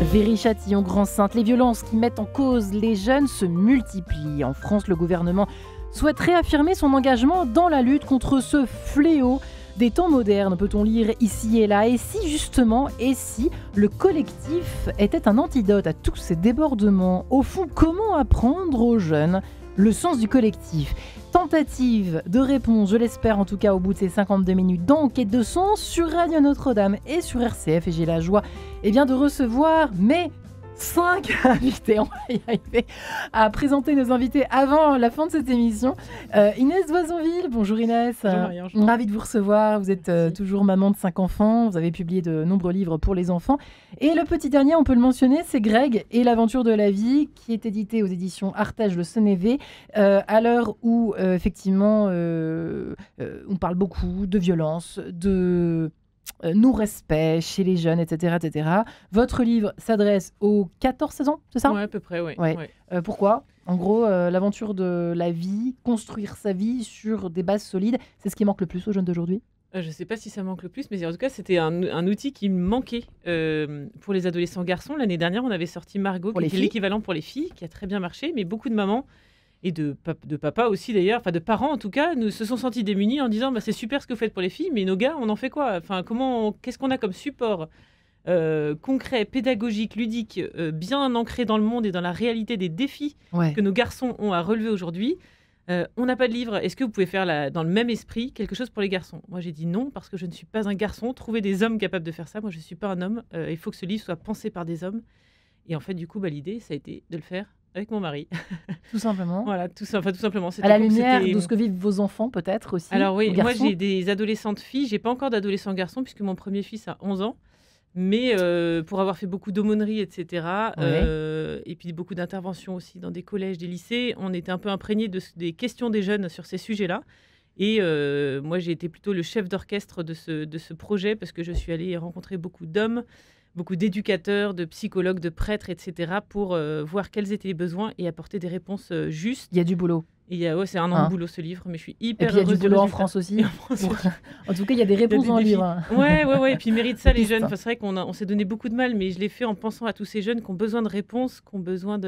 Viry-Châtillon, Grand-Sainte, les violences qui mettent en cause les jeunes se multiplient. En France, le gouvernement souhaite réaffirmer son engagement dans la lutte contre ce fléau des temps modernes, peut-on lire ici et là. Et si justement, le collectif était un antidote à tous ces débordements? Au fond, comment apprendre aux jeunes le sens du collectif? Tentative de réponse, je l'espère en tout cas, au bout de ces 52 minutes d'enquête de sens sur Radio Notre-Dame et sur RCF. Et j'ai la joie de recevoir mes 5 invités. On va y arriver à présenter nos invités avant la fin de cette émission. Inès Doisonville, bonjour Inès. Bonjour Marianne. Ravie de vous recevoir. Vous êtes toujours maman de 5 enfants. Vous avez publié de nombreux livres pour les enfants. Et le petit dernier, on peut le mentionner, c'est Greg et l'aventure de la vie, qui est édité aux éditions Artege Le Senévé, à l'heure où effectivement on parle beaucoup de violence, de non-respect chez les jeunes, etc., etc. Votre livre s'adresse aux 14-16 ans, c'est ça ? Oui, à peu près, oui. Ouais. Pourquoi ? En gros, l'aventure de la vie, construire sa vie sur des bases solides, c'est ce qui manque le plus aux jeunes d'aujourd'hui ? Je ne sais pas si ça manque le plus, mais en tout cas, c'était un outil qui me manquait pour les adolescents garçons. L'année dernière, on avait sorti Margot, qui était l'équivalent pour les filles, qui a très bien marché, mais beaucoup de mamans et de papa aussi d'ailleurs, enfin de parents en tout cas, nous se sont sentis démunis en disant c'est super ce que vous faites pour les filles, mais nos gars, on en fait quoi ? Enfin, qu'est-ce qu'on a comme support concret, pédagogique, ludique, bien ancré dans le monde et dans la réalité des défis que nos garçons ont à relever aujourd'hui ? On n'a pas de livre. Est-ce que vous pouvez faire dans le même esprit quelque chose pour les garçons ? Moi, j'ai dit non parce que je ne suis pas un garçon. Trouvez des hommes capables de faire ça. Moi, je ne suis pas un homme. Il faut que ce livre soit pensé par des hommes. Et en fait, du coup, l'idée, ça a été de le faire avec mon mari. Tout simplement. Voilà, tout simplement. À la lumière de ce que vivent vos enfants, peut-être aussi. Alors oui, moi j'ai des adolescentes filles. J'ai pas encore d'adolescents garçons puisque mon premier fils a 11 ans. Mais pour avoir fait beaucoup d'aumôneries, etc., et puis beaucoup d'interventions aussi dans des collèges, des lycées, on était un peu imprégnés des questions des jeunes sur ces sujets-là. Et moi, j'ai été plutôt le chef d'orchestre de ce projet parce que je suis allée rencontrer beaucoup d'hommes, beaucoup d'éducateurs, de psychologues, de prêtres, etc., pour voir quels étaient les besoins et apporter des réponses justes. Il y a du boulot. C'est un an de boulot ce livre, mais je suis hyper heureuse. Et puis il y a du boulot en France aussi. En tout cas, il y a des réponses dans le livre. Ouais. Et puis ils méritent ça, les jeunes. Enfin, c'est vrai qu'on s'est donné beaucoup de mal, mais je l'ai fait en pensant à tous ces jeunes qui ont besoin de réponses, qui ont besoin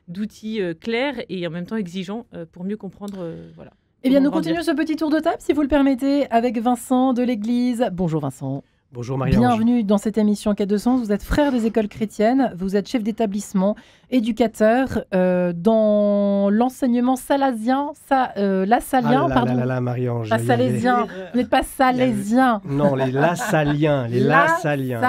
d'outils clairs et en même temps exigeants pour mieux comprendre. Voilà. Eh bien, nous continuons ce petit tour de table, si vous le permettez, avec Vincent de l'Église. Bonjour Vincent. Bonjour Marianne. Bienvenue dans cette émission Quête de sens. Vous êtes frère des écoles chrétiennes, vous êtes chef d'établissement, éducateur dans l'enseignement salasien, lassalien, pardon. Marie-Ange. Pas salésien, vous n'êtes pas salésien. Non, les Lassaliens. Les Lassaliens.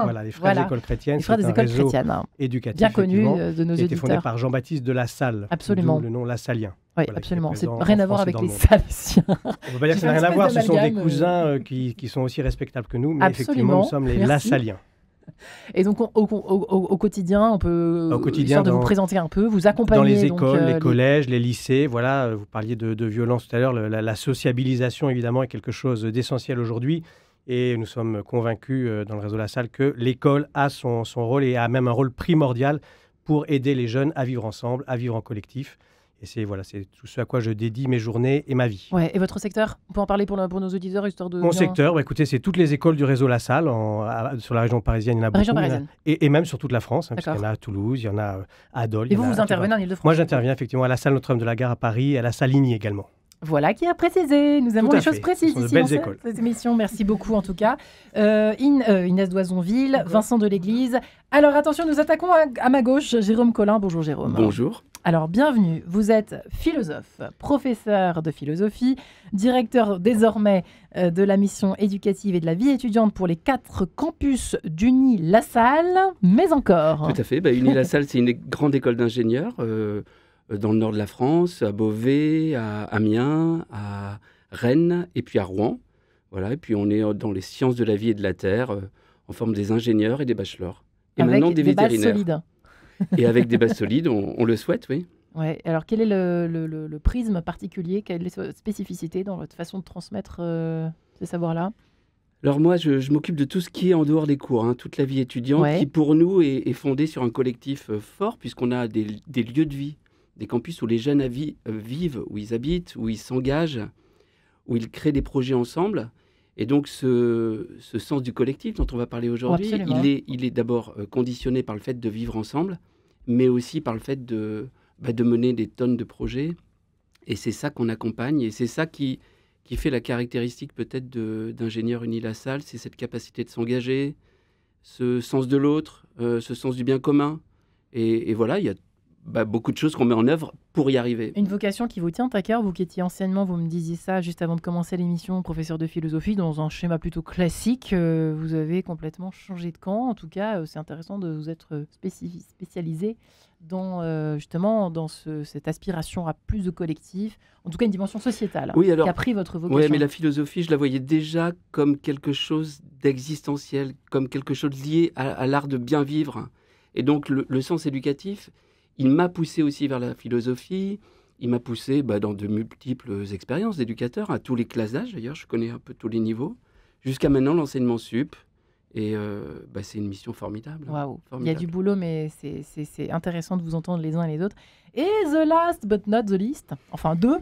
Voilà, les frères des écoles chrétiennes. Les frères des écoles chrétiennes. Éducatif. Bien connu de nos auditeurs. Qui a été fondé auditeurs. par Jean-Baptiste de La Salle. Absolument. Le nom Lassalien. Oui, voilà, absolument. C'est rien à voir avec les Salésiens. On ne peut pas dire que ça n'a rien à voir. Ce sont des cousins qui sont aussi respectables que nous, mais effectivement, nous sommes les Lassaliens. Et donc, au quotidien, on peut, histoire de vous présenter un peu, vous accompagner. Dans les écoles, les collèges, les lycées, voilà, vous parliez de violence tout à l'heure, la sociabilisation, évidemment, est quelque chose d'essentiel aujourd'hui. Et nous sommes convaincus dans le réseau La Salle que l'école a son rôle et a même un rôle primordial pour aider les jeunes à vivre ensemble, à vivre en collectif. Et c'est tout ce à quoi je dédie mes journées et ma vie. Ouais, et votre secteur ? On peut en parler pour nos auditeurs, histoire de... Mon secteur, écoutez, c'est toutes les écoles du réseau La Salle. Sur la région parisienne, il y en a beaucoup. Et même sur toute la France, parce qu'il y en a à Toulouse, il y en a à Dole. Et vous intervenez en Ile-de-France ? Moi, j'interviens effectivement à la salle Notre-Dame de la Gare à Paris et à la salle Ligny également. Voilà qui a précisé. Nous aimons les choses précises ici dans cette émission. Merci beaucoup en tout cas. Inès Doisonville, Vincent de l'Église. Alors attention, nous attaquons à ma gauche Jérôme Collin. Bonjour Jérôme. Bonjour. Alors bienvenue, vous êtes philosophe, professeur de philosophie, directeur désormais de la mission éducative et de la vie étudiante pour les 4 campus d'Uni-La Salle, mais encore. Tout à fait, Uni-La Salle c'est une grande école d'ingénieurs dans le nord de la France, à Beauvais, à Amiens, à Rennes et puis à Rouen. Voilà, et puis on est dans les sciences de la vie et de la terre, en forme des ingénieurs et des bachelors. Et avec maintenant des vétérinaires. Bases solides. Et avec des bases solides, on le souhaite, oui. Ouais. Alors, quel est le prisme particulier, quelle est la spécificité dans votre façon de transmettre ces savoirs-là ? Alors moi, je m'occupe de tout ce qui est en dehors des cours, toute la vie étudiante, qui pour nous est fondée sur un collectif fort, puisqu'on a des lieux de vie, des campus où les jeunes vivent, où ils habitent, où ils s'engagent, où ils créent des projets ensemble. Et donc, ce sens du collectif dont on va parler aujourd'hui, il est d'abord conditionné par le fait de vivre ensemble, mais aussi par le fait de mener des tonnes de projets. Et c'est ça qu'on accompagne, et c'est ça qui fait la caractéristique peut-être d'ingénieur Unilassal, c'est cette capacité de s'engager, ce sens de l'autre, ce sens du bien commun. Et voilà, il y a beaucoup de choses qu'on met en œuvre pour y arriver. Une vocation qui vous tient à cœur, vous qui étiez anciennement, vous me disiez ça juste avant de commencer l'émission, professeur de philosophie, dans un schéma plutôt classique, vous avez complètement changé de camp. En tout cas, c'est intéressant de vous être spécialisé dans justement dans cette aspiration à plus de collectif, en tout cas une dimension sociétale, qui a pris votre vocation. Oui, mais la philosophie, je la voyais déjà comme quelque chose d'existentiel, comme quelque chose lié à l'art de bien vivre. Et donc le sens éducatif, il m'a poussé aussi vers la philosophie, il m'a poussé dans de multiples expériences d'éducateur, à tous les classes d'âge d'ailleurs, je connais un peu tous les niveaux, jusqu'à maintenant l'enseignement sup, et c'est une mission formidable. Waouh, il y a du boulot, mais c'est intéressant de vous entendre les uns et les autres. Et the last but not the least, enfin deux,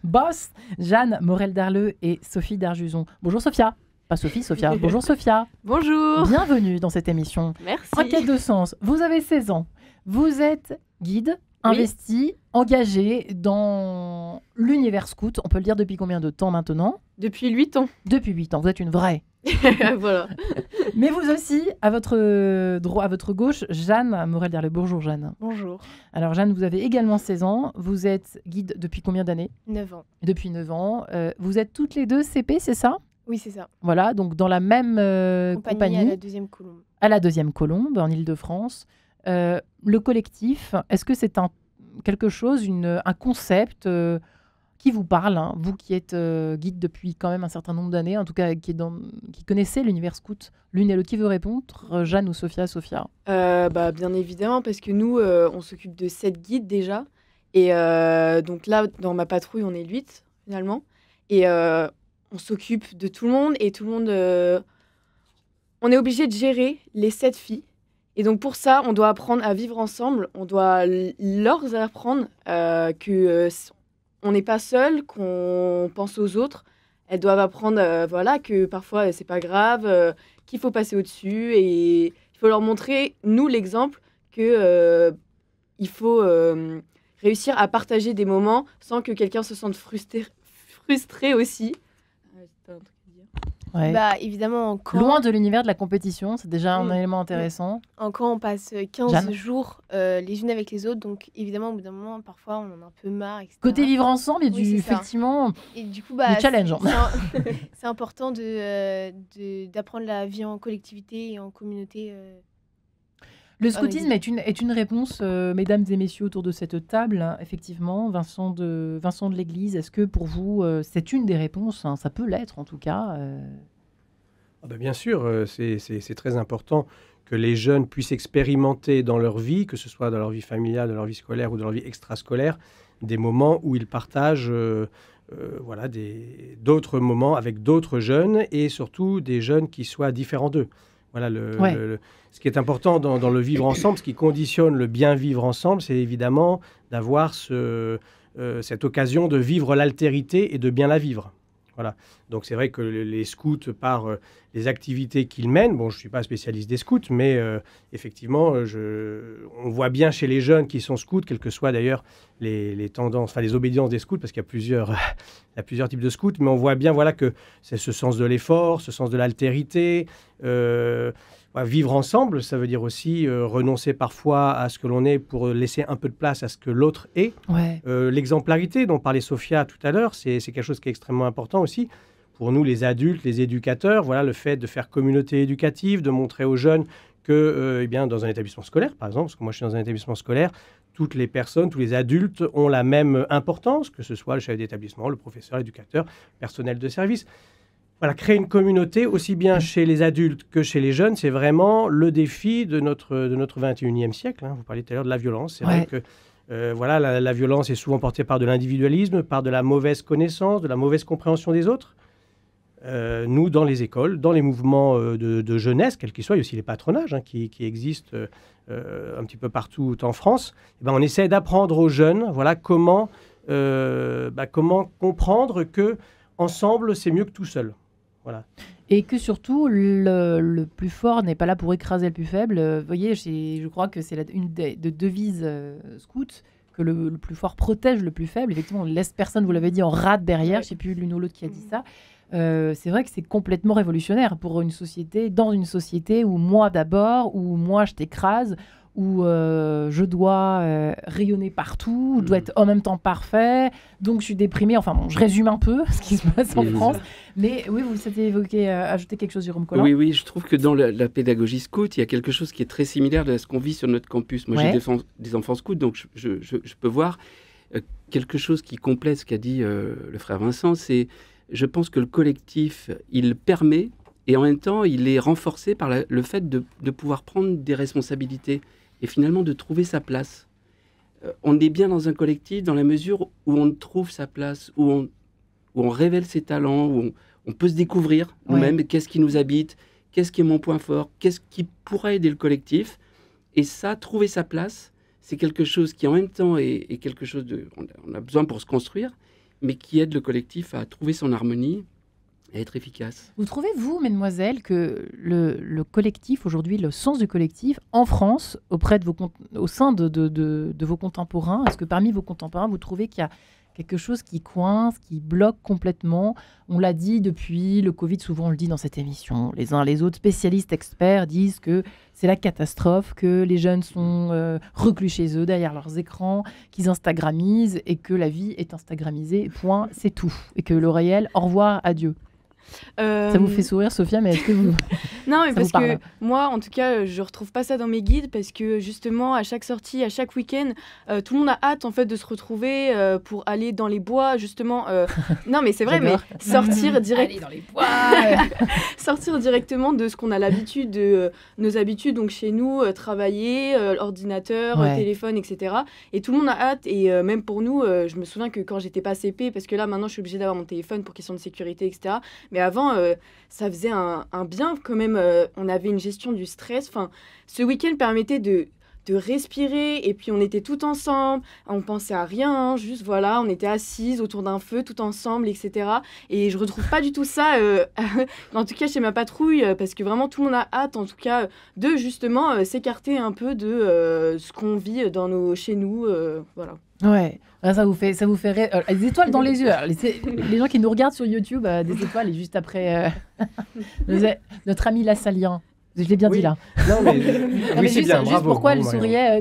boss, Jeanne Morel-Darleux et Sophie Darjuson. Bonjour Sophia. Pas Sophie, Sophia. Bonjour Sophia. Bonjour. Bienvenue dans cette émission. Merci. En quête de sens, vous avez 16 ans. Vous êtes guide, investi, engagé dans l'univers scout. On peut le dire depuis combien de temps maintenant ? Depuis 8 ans. Depuis 8 ans. Vous êtes une vraie. Voilà. Mais vous aussi, à votre gauche, Jeanne Morel-Darleux. Bonjour Jeanne. Bonjour. Alors Jeanne, vous avez également 16 ans. Vous êtes guide depuis combien d'années ? 9 ans. Depuis 9 ans. Vous êtes toutes les deux CP, c'est ça ? Oui, c'est ça. Voilà, donc dans la même compagnie. À la 2e Colombe. À la 2e Colombe, en Île-de-France. Le collectif, est-ce que c'est quelque chose, un concept qui vous parle, hein, vous qui êtes guide depuis quand même un certain nombre d'années, en tout cas qui connaissez l'univers scout, l'une et l'autre, qui veut répondre, Jeanne ou Sophia? Bien évidemment, parce que nous, on s'occupe de 7 guides déjà. Et donc là, dans ma patrouille, on est 8 finalement. Et on s'occupe de tout le monde. Et tout le monde... on est obligé de gérer les 7 filles. Et donc pour ça, on doit apprendre à vivre ensemble. On doit leur apprendre que on n'est pas seul, qu'on pense aux autres. Elles doivent apprendre que parfois c'est pas grave, qu'il faut passer au-dessus. Et il faut leur montrer, nous, l'exemple, que il faut réussir à partager des moments sans que quelqu'un se sente frustré aussi. Ouais. Évidemment, loin de l'univers de la compétition, c'est déjà un élément intéressant. En camp, on passe 15 jours les unes avec les autres, donc évidemment, au bout d'un moment, parfois, on en a un peu marre, etc. Côté vivre ensemble, il y a effectivement du challenge. C'est important d'apprendre la vie en collectivité et en communauté. Le scoutisme est une réponse, mesdames et messieurs, autour de cette table, hein, effectivement. Vincent de l'Église, est-ce que pour vous, c'est une des réponses, hein, ça peut l'être en tout cas Bien sûr, c'est très important que les jeunes puissent expérimenter dans leur vie, que ce soit dans leur vie familiale, dans leur vie scolaire ou dans leur vie extrascolaire, des moments où ils partagent d'autres moments avec d'autres jeunes et surtout des jeunes qui soient différents d'eux. Voilà, ce qui est important dans le vivre ensemble, ce qui conditionne le bien vivre ensemble, c'est évidemment d'avoir cette occasion de vivre l'altérité et de bien la vivre. Voilà. Donc c'est vrai que les scouts, par les activités qu'ils mènent, je ne suis pas spécialiste des scouts, mais effectivement, on voit bien chez les jeunes qui sont scouts, quelles que soient d'ailleurs les tendances, les obédiences des scouts, parce qu'il y a plusieurs types de scouts, mais on voit bien que c'est ce sens de l'effort, ce sens de l'altérité. Vivre ensemble, ça veut dire aussi renoncer parfois à ce que l'on est pour laisser un peu de place à ce que l'autre est. Ouais. L'exemplarité dont parlait Sophia tout à l'heure, c'est quelque chose qui est extrêmement important aussi. Pour nous, les adultes, les éducateurs, le fait de faire communauté éducative, de montrer aux jeunes que dans un établissement scolaire, par exemple, parce que moi je suis dans un établissement scolaire, toutes les personnes, tous les adultes ont la même importance, que ce soit le chef d'établissement, le professeur, l'éducateur, le personnel de service. Voilà, créer une communauté aussi bien chez les adultes que chez les jeunes, c'est vraiment le défi de notre 21e siècle. Hein. Vous parliez tout à l'heure de la violence. C'est vrai que la violence est souvent portée par de l'individualisme, par de la mauvaise connaissance, de la mauvaise compréhension des autres. Nous, dans les écoles, dans les mouvements de jeunesse, quels qu'ils soient, il y a aussi les patronages qui existent un petit peu partout en France, on essaie d'apprendre aux jeunes comment comprendre que ensemble, c'est mieux que tout seul. Voilà. Et que surtout, le plus fort n'est pas là pour écraser le plus faible. Vous voyez, je crois que c'est une des devises scouts, que le plus fort protège le plus faible. Effectivement, on ne laisse personne, vous l'avez dit, en rade derrière. Je ne sais plus l'une ou l'autre qui a dit ça. C'est vrai que c'est complètement révolutionnaire pour une société, dans une société où moi d'abord, où moi je t'écrase, où je dois rayonner partout, où je dois être en même temps parfait, donc je suis déprimée. Enfin bon, je résume un peu ce qui se passe en France. Mais oui, vous s'étiez évoqué, ajouter quelque chose, Jérôme Collin. Oui, je trouve que dans la pédagogie scout, il y a quelque chose qui est très similaire à ce qu'on vit sur notre campus. Moi, j'ai des enfants scouts, donc je peux voir quelque chose qui complète ce qu'a dit le frère Vincent. C'est, je pense que le collectif, il permet, et en même temps, il est renforcé par le fait de pouvoir prendre des responsabilités et finalement de trouver sa place. On est bien dans un collectif dans la mesure où on trouve sa place, où on révèle ses talents, où on peut se découvrir nous-mêmes, qu'est-ce qui nous habite, qu'est-ce qui est mon point fort, qu'est-ce qui pourrait aider le collectif. Et ça, trouver sa place, c'est quelque chose qui en même temps est quelque chose on a besoin pour se construire, mais qui aide le collectif à trouver son harmonie et à être efficace. Vous trouvez, vous, mesdemoiselles, que le collectif, aujourd'hui, le sens du collectif, en France, au sein de vos contemporains, est-ce que parmi vos contemporains, vous trouvez qu'il y a quelque chose qui coince, qui bloque complètement? On l'a dit depuis le Covid, souvent on le dit dans cette émission. Les uns les autres spécialistes, experts disent que c'est la catastrophe, que les jeunes sont reclus chez eux, derrière leurs écrans, qu'ils instagramisent et que la vie est instagramisée, point, c'est tout. Et que le réel, au revoir, adieu. Ça vous fait sourire, Sophia, mais est-ce que vous... Non, mais parce que moi, en tout cas, je retrouve pas ça dans mes guides, parce que justement, à chaque sortie, à chaque week-end, tout le monde a hâte en fait de se retrouver pour aller dans les bois, justement. Non, mais c'est vrai, mais sortir aller dans les bois. sortir directement de ce qu'on a l'habitude, de nos habitudes, donc chez nous, travailler, ordinateur, téléphone, etc. Et tout le monde a hâte, et même pour nous, je me souviens que quand j'étais pas CP, parce que là, maintenant, je suis obligée d'avoir mon téléphone pour question de sécurité, etc. Mais avant, ça faisait un bien quand même. On avait une gestion du stress. Enfin, ce week-end permettait de respirer. Et puis, on était tout ensemble. On pensait à rien. Juste, voilà, on était assises autour d'un feu, tout ensemble, etc. Et je retrouve pas du tout ça, en tout cas chez ma patrouille, parce que vraiment, tout le monde a hâte, en tout cas, de justement s'écarter un peu de ce qu'on vit chez nous. Voilà. Ouais, ça vous fait rire. Des étoiles dans les yeux. Alors, les gens qui nous regardent sur YouTube, des étoiles, et juste après, notre ami Lassalien. Je l'ai bien dit là. Non, mais, oui, c'est bien, juste bravo. Pourquoi elle bravo, souriait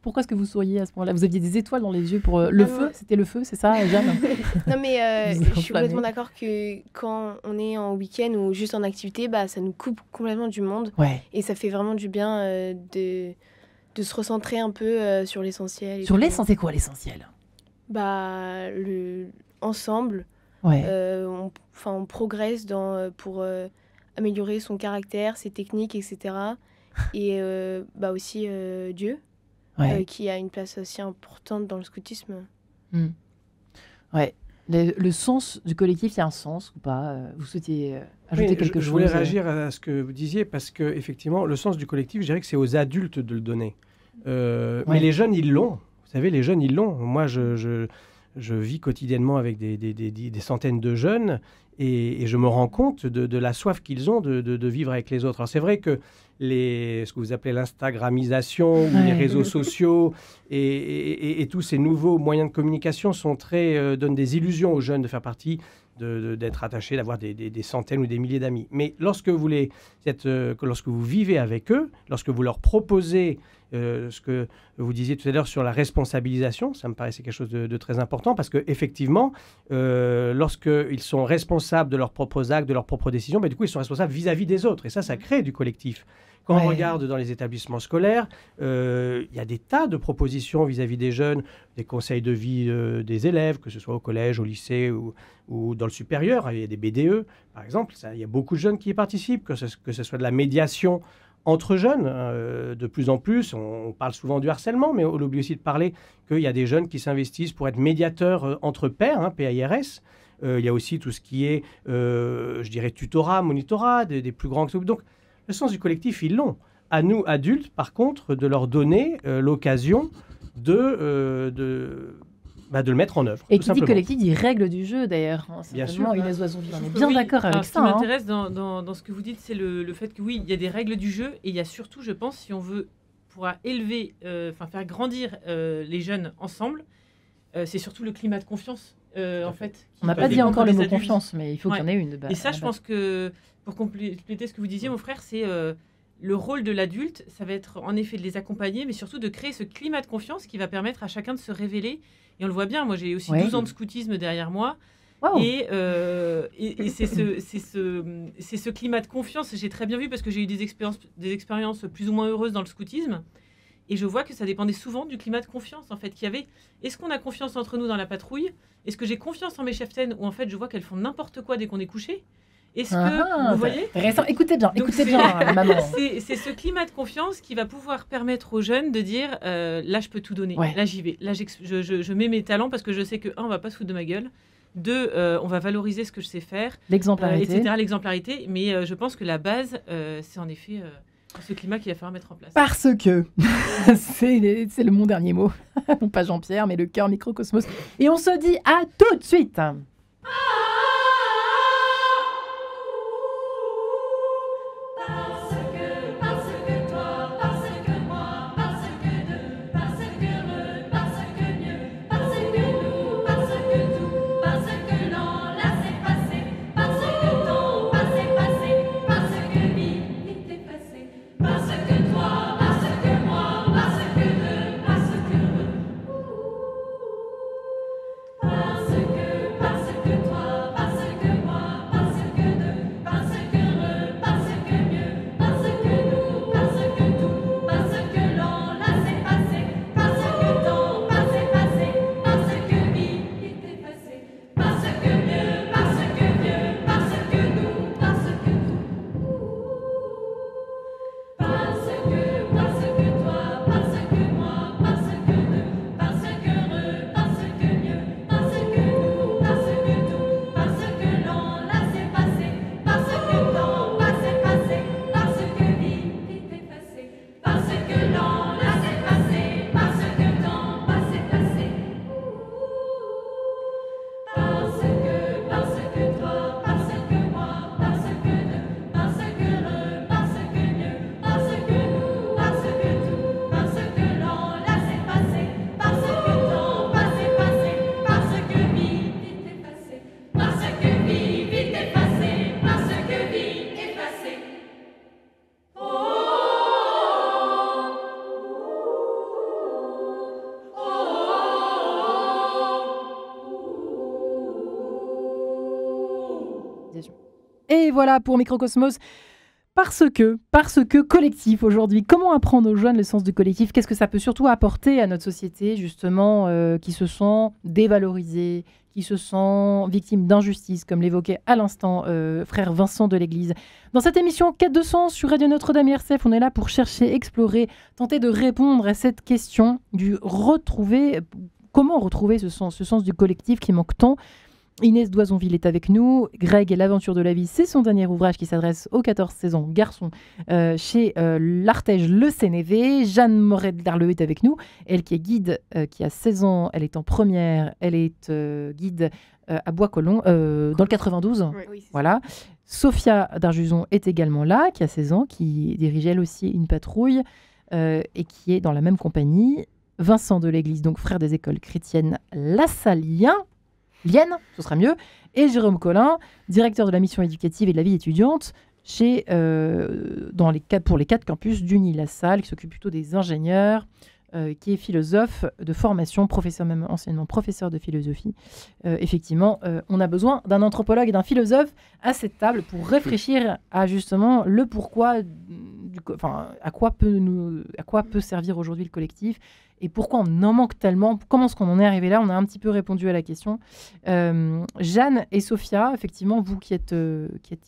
Pourquoi est-ce que vous souriez à ce moment-là? Vous aviez des étoiles dans les yeux pour le feu. C'était le feu, c'est ça, Jeanne? Non, mais je suis complètement d'accord que quand on est en week-end ou juste en activité, ça nous coupe complètement du monde. Ouais. Et ça fait vraiment du bien de se recentrer un peu sur l'essentiel. Sur l'essentiel, c'est quoi l'essentiel? Ensemble, on progresse pour améliorer son caractère, ses techniques, etc. Et aussi Dieu, qui a une place aussi importante dans le scoutisme. Ouais. Le sens du collectif, il y a un sens ou pas? Vous souhaitiez ajouter quelque chose? Je voulais réagir à ce que vous disiez, parce qu'effectivement, le sens du collectif, je dirais que c'est aux adultes de le donner. Mais les jeunes, ils l'ont. Vous savez, les jeunes, ils l'ont. Moi, je vis quotidiennement avec des centaines de jeunes et je me rends compte de la soif qu'ils ont de vivre avec les autres. Alors, c'est vrai que ce que vous appelez l'instagramisation ou les réseaux sociaux et tous ces nouveaux moyens de communication donnent des illusions aux jeunes de faire partie, d'être attachés, d'avoir des centaines ou des milliers d'amis. Mais lorsque vous vivez avec eux, lorsque vous leur proposez ce que vous disiez tout à l'heure sur la responsabilisation, ça me paraissait quelque chose de très important, parce qu'effectivement, lorsqu'ils sont responsables de leurs propres actes, de leurs propres décisions, du coup, ils sont responsables vis-à-vis des autres. Et ça crée du collectif. Quand on regarde dans les établissements scolaires, il y a des tas de propositions vis-à-vis des jeunes, des conseils de vie des élèves, que ce soit au collège, au lycée ou dans le supérieur. Il y a des BDE, par exemple. Il y a beaucoup de jeunes qui y participent, que ce soit de la médiation entre jeunes. De plus en plus, on parle souvent du harcèlement, mais on oublie aussi de parler qu'il y a des jeunes qui s'investissent pour être médiateurs entre pairs, PAIRS. Il y a aussi tout ce qui est, je dirais, tutorat, monitorat, des plus grands... Donc, le sens du collectif, ils l'ont. À nous, adultes, par contre, de leur donner l'occasion de de le mettre en œuvre. Et qui dit collectif dit règles du jeu d'ailleurs. Bien sûr. Inès Oisonville, on est bien d'accord avec ça. Ce qui m'intéresse dans ce que vous dites, c'est le fait que oui, il y a des règles du jeu et il y a surtout, je pense, si on veut pouvoir faire grandir les jeunes ensemble, c'est surtout le climat de confiance. En fait, on n'a pas dit encore le mot confiance, mais il faut qu'il y en ait une. Et ça, je pense que, pour compléter ce que vous disiez, mon frère, c'est le rôle de l'adulte, ça va être en effet de les accompagner, mais surtout de créer ce climat de confiance qui va permettre à chacun de se révéler. Et on le voit bien, moi j'ai aussi 12 ans de scoutisme derrière moi. Wow. Et c'est ce climat de confiance, j'ai très bien vu parce que j'ai eu des expériences plus ou moins heureuses dans le scoutisme. Et je vois que ça dépendait souvent du climat de confiance, en fait, qu'il y avait. Est-ce qu'on a confiance entre nous dans la patrouille ? Est-ce que j'ai confiance en mes cheftaines où, en fait, je vois qu'elles font n'importe quoi dès qu'on est couché ? Est-ce que, vous voyez ? Intéressant. Écoutez bien, maman. C'est ce climat de confiance qui va pouvoir permettre aux jeunes de dire, là, je peux tout donner, là, j'y vais, là, je mets mes talents parce que je sais que, on va pas se foutre de ma gueule, 2, on va valoriser ce que je sais faire, l'exemplarité, etc., l'exemplarité, mais je pense que la base, c'est en effet... ce climat qu'il va falloir mettre en place. Parce que, c'est mon dernier mot, non pas Jean-Pierre, mais le cœur Microcosmos. Et on se dit à tout de suite. Et voilà pour Microcosmos. Parce que collectif aujourd'hui. Comment apprendre aux jeunes le sens du collectif ? Qu'est-ce que ça peut surtout apporter à notre société, justement, qui se sent dévalorisée, qui se sent victime d'injustice, comme l'évoquait à l'instant frère Vincent de l'Église. Dans cette émission Quête de sens sur Radio Notre-Dame IRCF, on est là pour chercher, explorer, tenter de répondre à cette question comment retrouver ce sens du collectif qui manque tant. Inès Doisonville est avec nous. Greg et l'aventure de la vie, c'est son dernier ouvrage qui s'adresse aux 14 saisons garçons chez l'Artege Le Sénévé. Jeanne Moret-Darleux est avec nous. Elle qui est guide, qui a 16 ans, elle est en première, elle est guide à Bois-Colombes, dans le 92. Oui, voilà. Sophia Darjuson est également là, qui a 16 ans, qui dirige elle aussi une patrouille et qui est dans la même compagnie. Vincent de l'Église, donc frère des écoles chrétiennes Lassalien. Lienne, ce sera mieux, et Jérôme Collin, directeur de la mission éducative et de la vie étudiante pour les 4 campus d'Uni-la-Salle, qui s'occupe plutôt des ingénieurs, qui est philosophe de formation, même anciennement professeur de philosophie. Effectivement, on a besoin d'un anthropologue et d'un philosophe à cette table pour réfléchir à justement le pourquoi, à quoi peut servir aujourd'hui le collectif et pourquoi on en manque tellement, comment est-ce qu'on en est arrivé là. On a un petit peu répondu à la question. Jeanne et Sophia, effectivement, vous qui êtes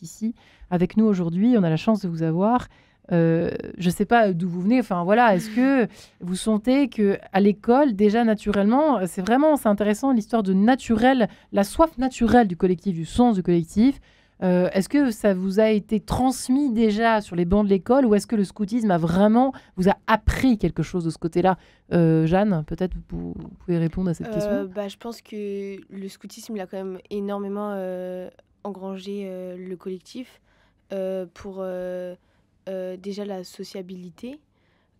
ici avec nous aujourd'hui, on a la chance de vous avoir. Je ne sais pas d'où vous venez. Enfin voilà, est-ce que vous sentez que à l'école déjà naturellement, c'est intéressant l'histoire de naturel, la soif naturelle du collectif, du sens du collectif. Est-ce que ça vous a été transmis déjà sur les bancs de l'école ou est-ce que le scoutisme vous a appris quelque chose de ce côté-là? Jeanne, peut-être vous pouvez répondre à cette question. Je pense que le scoutisme il a quand même énormément engrangé le collectif pour déjà la sociabilité.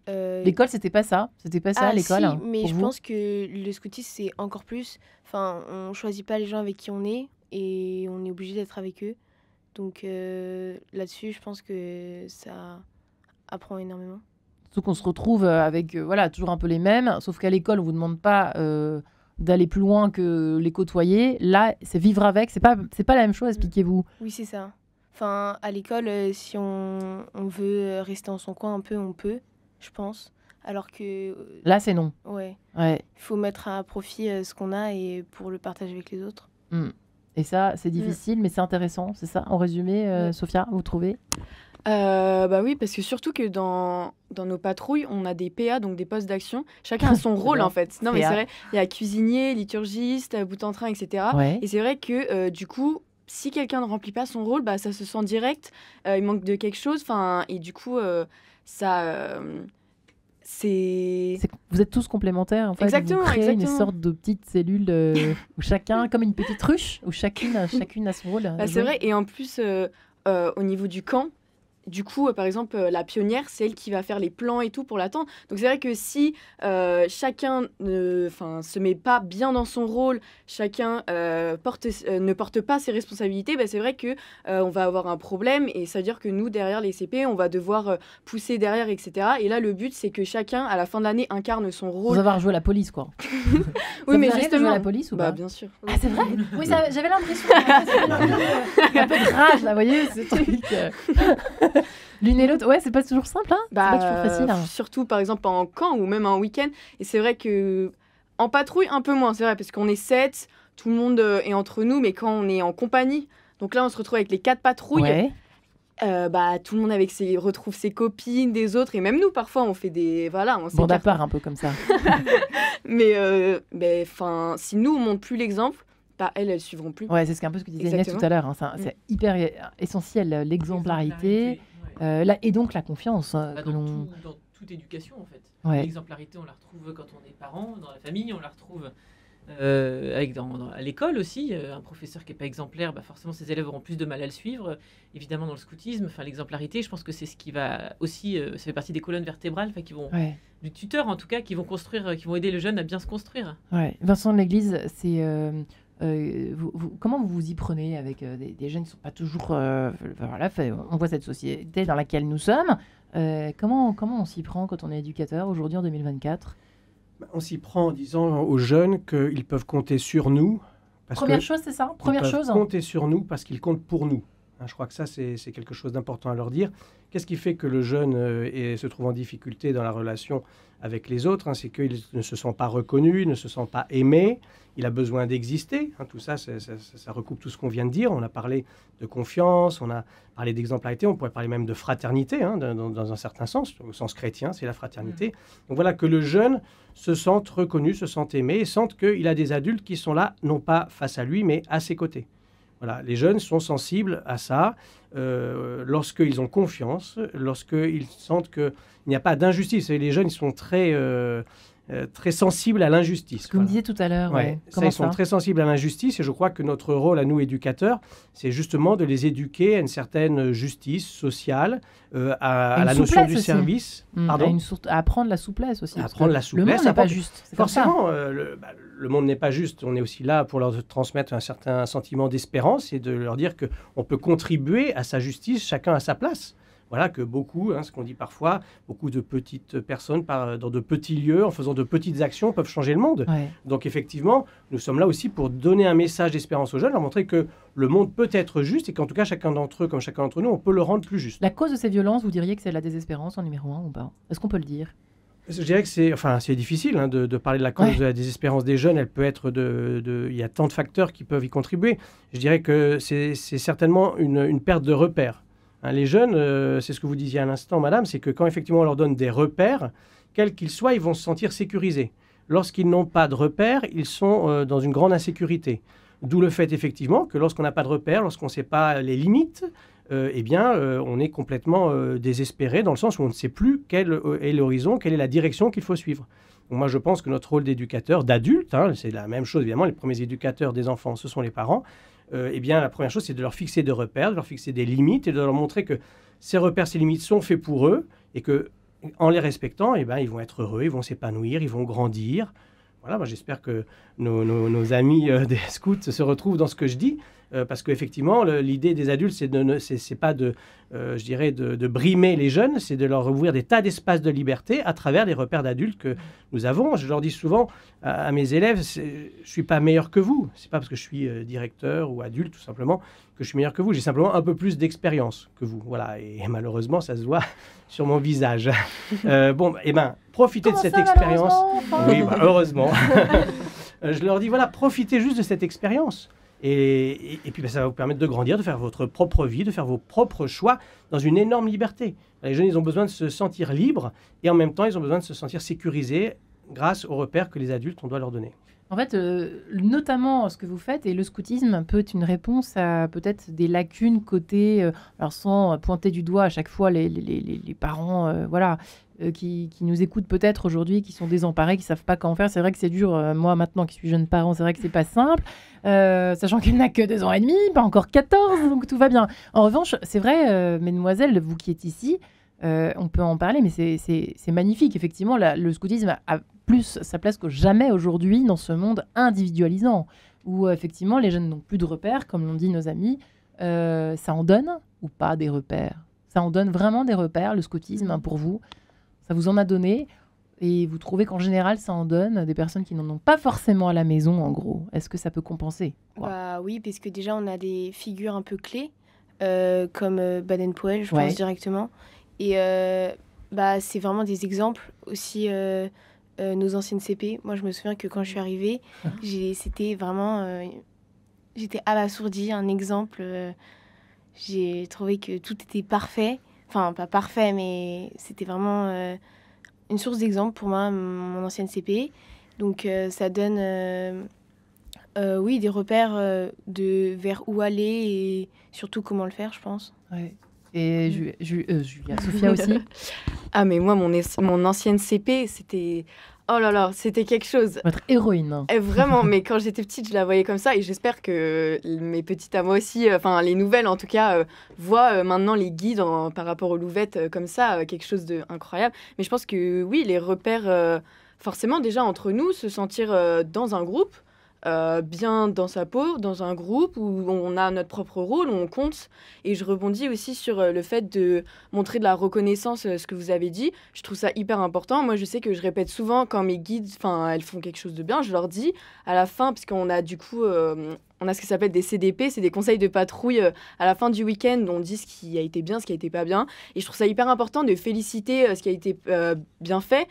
L'école, c'était pas ça l'école, si, mais je pense que le scoutisme c'est encore plus. Enfin, on choisit pas les gens avec qui on est et on est obligé d'être avec eux. Donc là-dessus, je pense que ça apprend énormément. Sauf qu'on se retrouve avec toujours un peu les mêmes, sauf qu'à l'école, on vous demande pas d'aller plus loin que les côtoyer. Là, c'est vivre avec, c'est pas la même chose, expliquez-vous. Oui, c'est ça. Enfin, à l'école, si on veut rester dans son coin un peu, on peut, je pense. Alors que... là, c'est non. Ouais. Il faut mettre à profit ce qu'on a et pour le partager avec les autres. Et ça, c'est difficile, mais c'est intéressant, c'est ça? En résumé, Sophia, vous trouvez? Oui, parce que surtout que dans nos patrouilles, on a des PA, donc des postes d'action. Chacun a son rôle, en fait. Non, mais c'est vrai, il y a cuisinier, liturgiste, bout en train, etc. Et c'est vrai que, du coup, si quelqu'un ne remplit pas son rôle, ça se sent direct, il manque de quelque chose, et du coup, ça... Vous êtes tous complémentaires, en fait. Exactement, vous créez une sorte de petite cellule où chacun, comme une petite ruche, où chacune a son rôle. C'est vrai, et en plus, au niveau du camp, du coup, par exemple, la pionnière, c'est elle qui va faire les plans et tout pour la tente. Donc c'est vrai que si chacun se met pas bien dans son rôle, chacun ne porte pas ses responsabilités, c'est vrai que on va avoir un problème et ça veut dire que nous, derrière les CP, on va devoir pousser derrière, etc. Et là, le but, c'est que chacun, à la fin de l'année, incarne son rôle. Vous avoir joué la police, quoi. Oui, mais justement. Jouer la police ou pas? Bien sûr. Ah, c'est vrai? Oui, j'avais l'impression. Un peu de rage, là, vous voyez, ce truc. L'une et l'autre, c'est pas toujours simple, hein. C'est pas toujours facile. Surtout, par exemple, en camp ou même en week-end. Et c'est vrai que en patrouille, un peu moins, c'est vrai, parce qu'on est 7, tout le monde est entre nous, mais quand on est en compagnie, donc là, on se retrouve avec les 4 patrouilles. Tout le monde retrouve ses copines, des autres, et même nous, parfois, on fait des... Voilà, on bande à part, un peu comme ça. mais si nous, on montre plus l'exemple, elles suivront plus. Ouais, c'est un peu ce que disait Inès tout à l'heure. Hein. C'est hyper essentiel, l'exemplarité. Et donc la confiance. Dans toute éducation, en fait. L'exemplarité, on la retrouve quand on est parent, dans la famille, on la retrouve à l'école aussi. Un professeur qui n'est pas exemplaire, forcément, ses élèves auront plus de mal à le suivre. Évidemment, dans le scoutisme, l'exemplarité, je pense que c'est ce qui va aussi... ça fait partie des colonnes vertébrales du tuteur, en tout cas, qui vont aider le jeune à bien se construire. Vincent de l'Église, c'est... comment vous vous y prenez avec des jeunes qui ne sont pas toujours... on voit cette société dans laquelle nous sommes. Comment on s'y prend quand on est éducateur aujourd'hui en 2024 ? On s'y prend en disant aux jeunes qu'ils peuvent compter sur nous. Première chose, c'est ça ? Première chose. Ils peuvent compter sur nous parce qu'ils comptent pour nous. Je crois que ça, c'est quelque chose d'important à leur dire. Qu'est-ce qui fait que le jeune se trouve en difficulté dans la relation avec les autres ? C'est qu'il ne se sent pas reconnu, il ne se sent pas aimé, il a besoin d'exister. Tout ça, ça recoupe tout ce qu'on vient de dire. On a parlé de confiance, on a parlé d'exemplarité, on pourrait parler même de fraternité, dans un certain sens, au sens chrétien, c'est la fraternité. Donc voilà, que le jeune se sente reconnu, se sente aimé, et sente qu'il a des adultes qui sont là, non pas face à lui, mais à ses côtés. Voilà, les jeunes sont sensibles à ça lorsqu'ils ont confiance, lorsqu'ils sentent qu'il n'y a pas d'injustice. Et les jeunes, ils sont très sensibles à l'injustice. Ce que vous me disiez tout à l'heure. Ils sont très sensibles à l'injustice et je crois que notre rôle à nous, éducateurs, c'est justement de les éduquer à une certaine justice sociale, à la notion du service. À apprendre la souplesse aussi. Apprendre la souplesse. Le monde n'est pas juste. Forcément, le monde n'est pas juste. On est aussi là pour leur transmettre un certain sentiment d'espérance et de leur dire qu'on peut contribuer à sa justice, chacun à sa place. Voilà que beaucoup, ce qu'on dit parfois, beaucoup de petites personnes dans de petits lieux, en faisant de petites actions, peuvent changer le monde. Donc effectivement, nous sommes là aussi pour donner un message d'espérance aux jeunes, leur montrer que le monde peut être juste et qu'en tout cas, chacun d'entre eux, comme chacun d'entre nous, on peut le rendre plus juste. La cause de ces violences, vous diriez que c'est la désespérance en numéro 1 ou pas ? Est-ce qu'on peut le dire ? Je dirais que c'est difficile de parler de la cause de la désespérance des jeunes. Elle peut être il y a tant de facteurs qui peuvent y contribuer. Je dirais que c'est certainement une perte de repères. Les jeunes, c'est ce que vous disiez à l'instant, madame, c'est que quand effectivement on leur donne des repères, quels qu'ils soient, ils vont se sentir sécurisés. Lorsqu'ils n'ont pas de repères, ils sont dans une grande insécurité. D'où le fait effectivement que lorsqu'on n'a pas de repères, lorsqu'on ne sait pas les limites, on est complètement désespéré dans le sens où on ne sait plus quel est l'horizon, quelle est la direction qu'il faut suivre. Donc moi, je pense que notre rôle d'éducateur, d'adulte, c'est la même chose évidemment, les premiers éducateurs des enfants, ce sont les parents, la première chose, c'est de leur fixer des repères, de leur fixer des limites et de leur montrer que ces repères, ces limites sont faits pour eux et qu'en les respectant, ils vont être heureux, ils vont s'épanouir, ils vont grandir. Voilà, moi, j'espère que nos amis des scouts se retrouvent dans ce que je dis, parce qu'effectivement, l'idée des adultes, c'est pas de brimer les jeunes, c'est de leur ouvrir des tas d'espaces de liberté à travers les repères d'adultes que nous avons. Je leur dis souvent à mes élèves, je ne suis pas meilleur que vous. Ce n'est pas parce que je suis directeur ou adulte, tout simplement, que je suis meilleur que vous. J'ai simplement un peu plus d'expérience que vous. Voilà, et malheureusement, ça se voit sur mon visage. Profitez de cette expérience. Oui, heureusement. Je leur dis, voilà, profitez juste de cette expérience. Et puis ça va vous permettre de grandir, de faire votre propre vie, de faire vos propres choix dans une énorme liberté. Les jeunes, ils ont besoin de se sentir libres et en même temps, ils ont besoin de se sentir sécurisés grâce aux repères que les adultes, on doit leur donner. En fait, notamment ce que vous faites, et le scoutisme peut être une réponse à peut-être des lacunes côté, alors sans pointer du doigt à chaque fois les parents, qui nous écoutent peut-être aujourd'hui, qui sont désemparés, qui ne savent pas comment faire. C'est vrai que c'est dur. Moi, maintenant qui suis jeune parent, c'est vrai que ce n'est pas simple. Sachant qu'il n'a que 2 ans et demi, pas encore 14, donc tout va bien. En revanche, c'est vrai, mesdemoiselles, vous qui êtes ici, on peut en parler, mais c'est magnifique. Effectivement, le scoutisme a plus sa place que jamais aujourd'hui dans ce monde individualisant, où effectivement, les jeunes n'ont plus de repères, comme l'ont dit nos amis. Ça en donne ou pas des repères? Ça en donne vraiment des repères, le scoutisme, pour vous? Ça vous en a donné? Et vous trouvez qu'en général, ça en donne des personnes qui n'en ont pas forcément à la maison, en gros? Est-ce que ça peut compenser? Oui, parce que déjà, on a des figures un peu clés, comme Baden-Powell, je pense directement. Et c'est vraiment des exemples aussi, nos anciennes CP. Moi, je me souviens que quand je suis arrivée, c'était vraiment... j'étais abasourdie, un exemple. J'ai trouvé que tout était parfait. Enfin, pas parfait, mais c'était vraiment une source d'exemple pour moi, mon ancienne CP. Donc, ça donne, des repères vers où aller et surtout comment le faire, je pense. Ouais. Et Julia, Sophia aussi. Ah, mais moi, mon ancienne CP, c'était... Oh là là, c'était quelque chose. Votre héroïne. Et vraiment, mais quand j'étais petite, je la voyais comme ça. Et j'espère que mes petites à moi aussi, les nouvelles en tout cas, voient maintenant les guides par rapport aux louvettes comme ça, quelque chose d'incroyable. Mais je pense que oui, les repères, forcément déjà entre nous, se sentir dans un groupe, bien dans sa peau, dans un groupe où on a notre propre rôle, où on compte. Et je rebondis aussi sur le fait de montrer de la reconnaissance, ce que vous avez dit. Je trouve ça hyper important. Moi, je sais que je répète souvent quand mes guides, elles font quelque chose de bien, je leur dis à la fin, parce qu'on a du coup... on a ce qui s'appelle des CDP, c'est des conseils de patrouille à la fin du week-end. On dit ce qui a été bien, ce qui a été pas bien. Et je trouve ça hyper important de féliciter ce qui a été bien fait.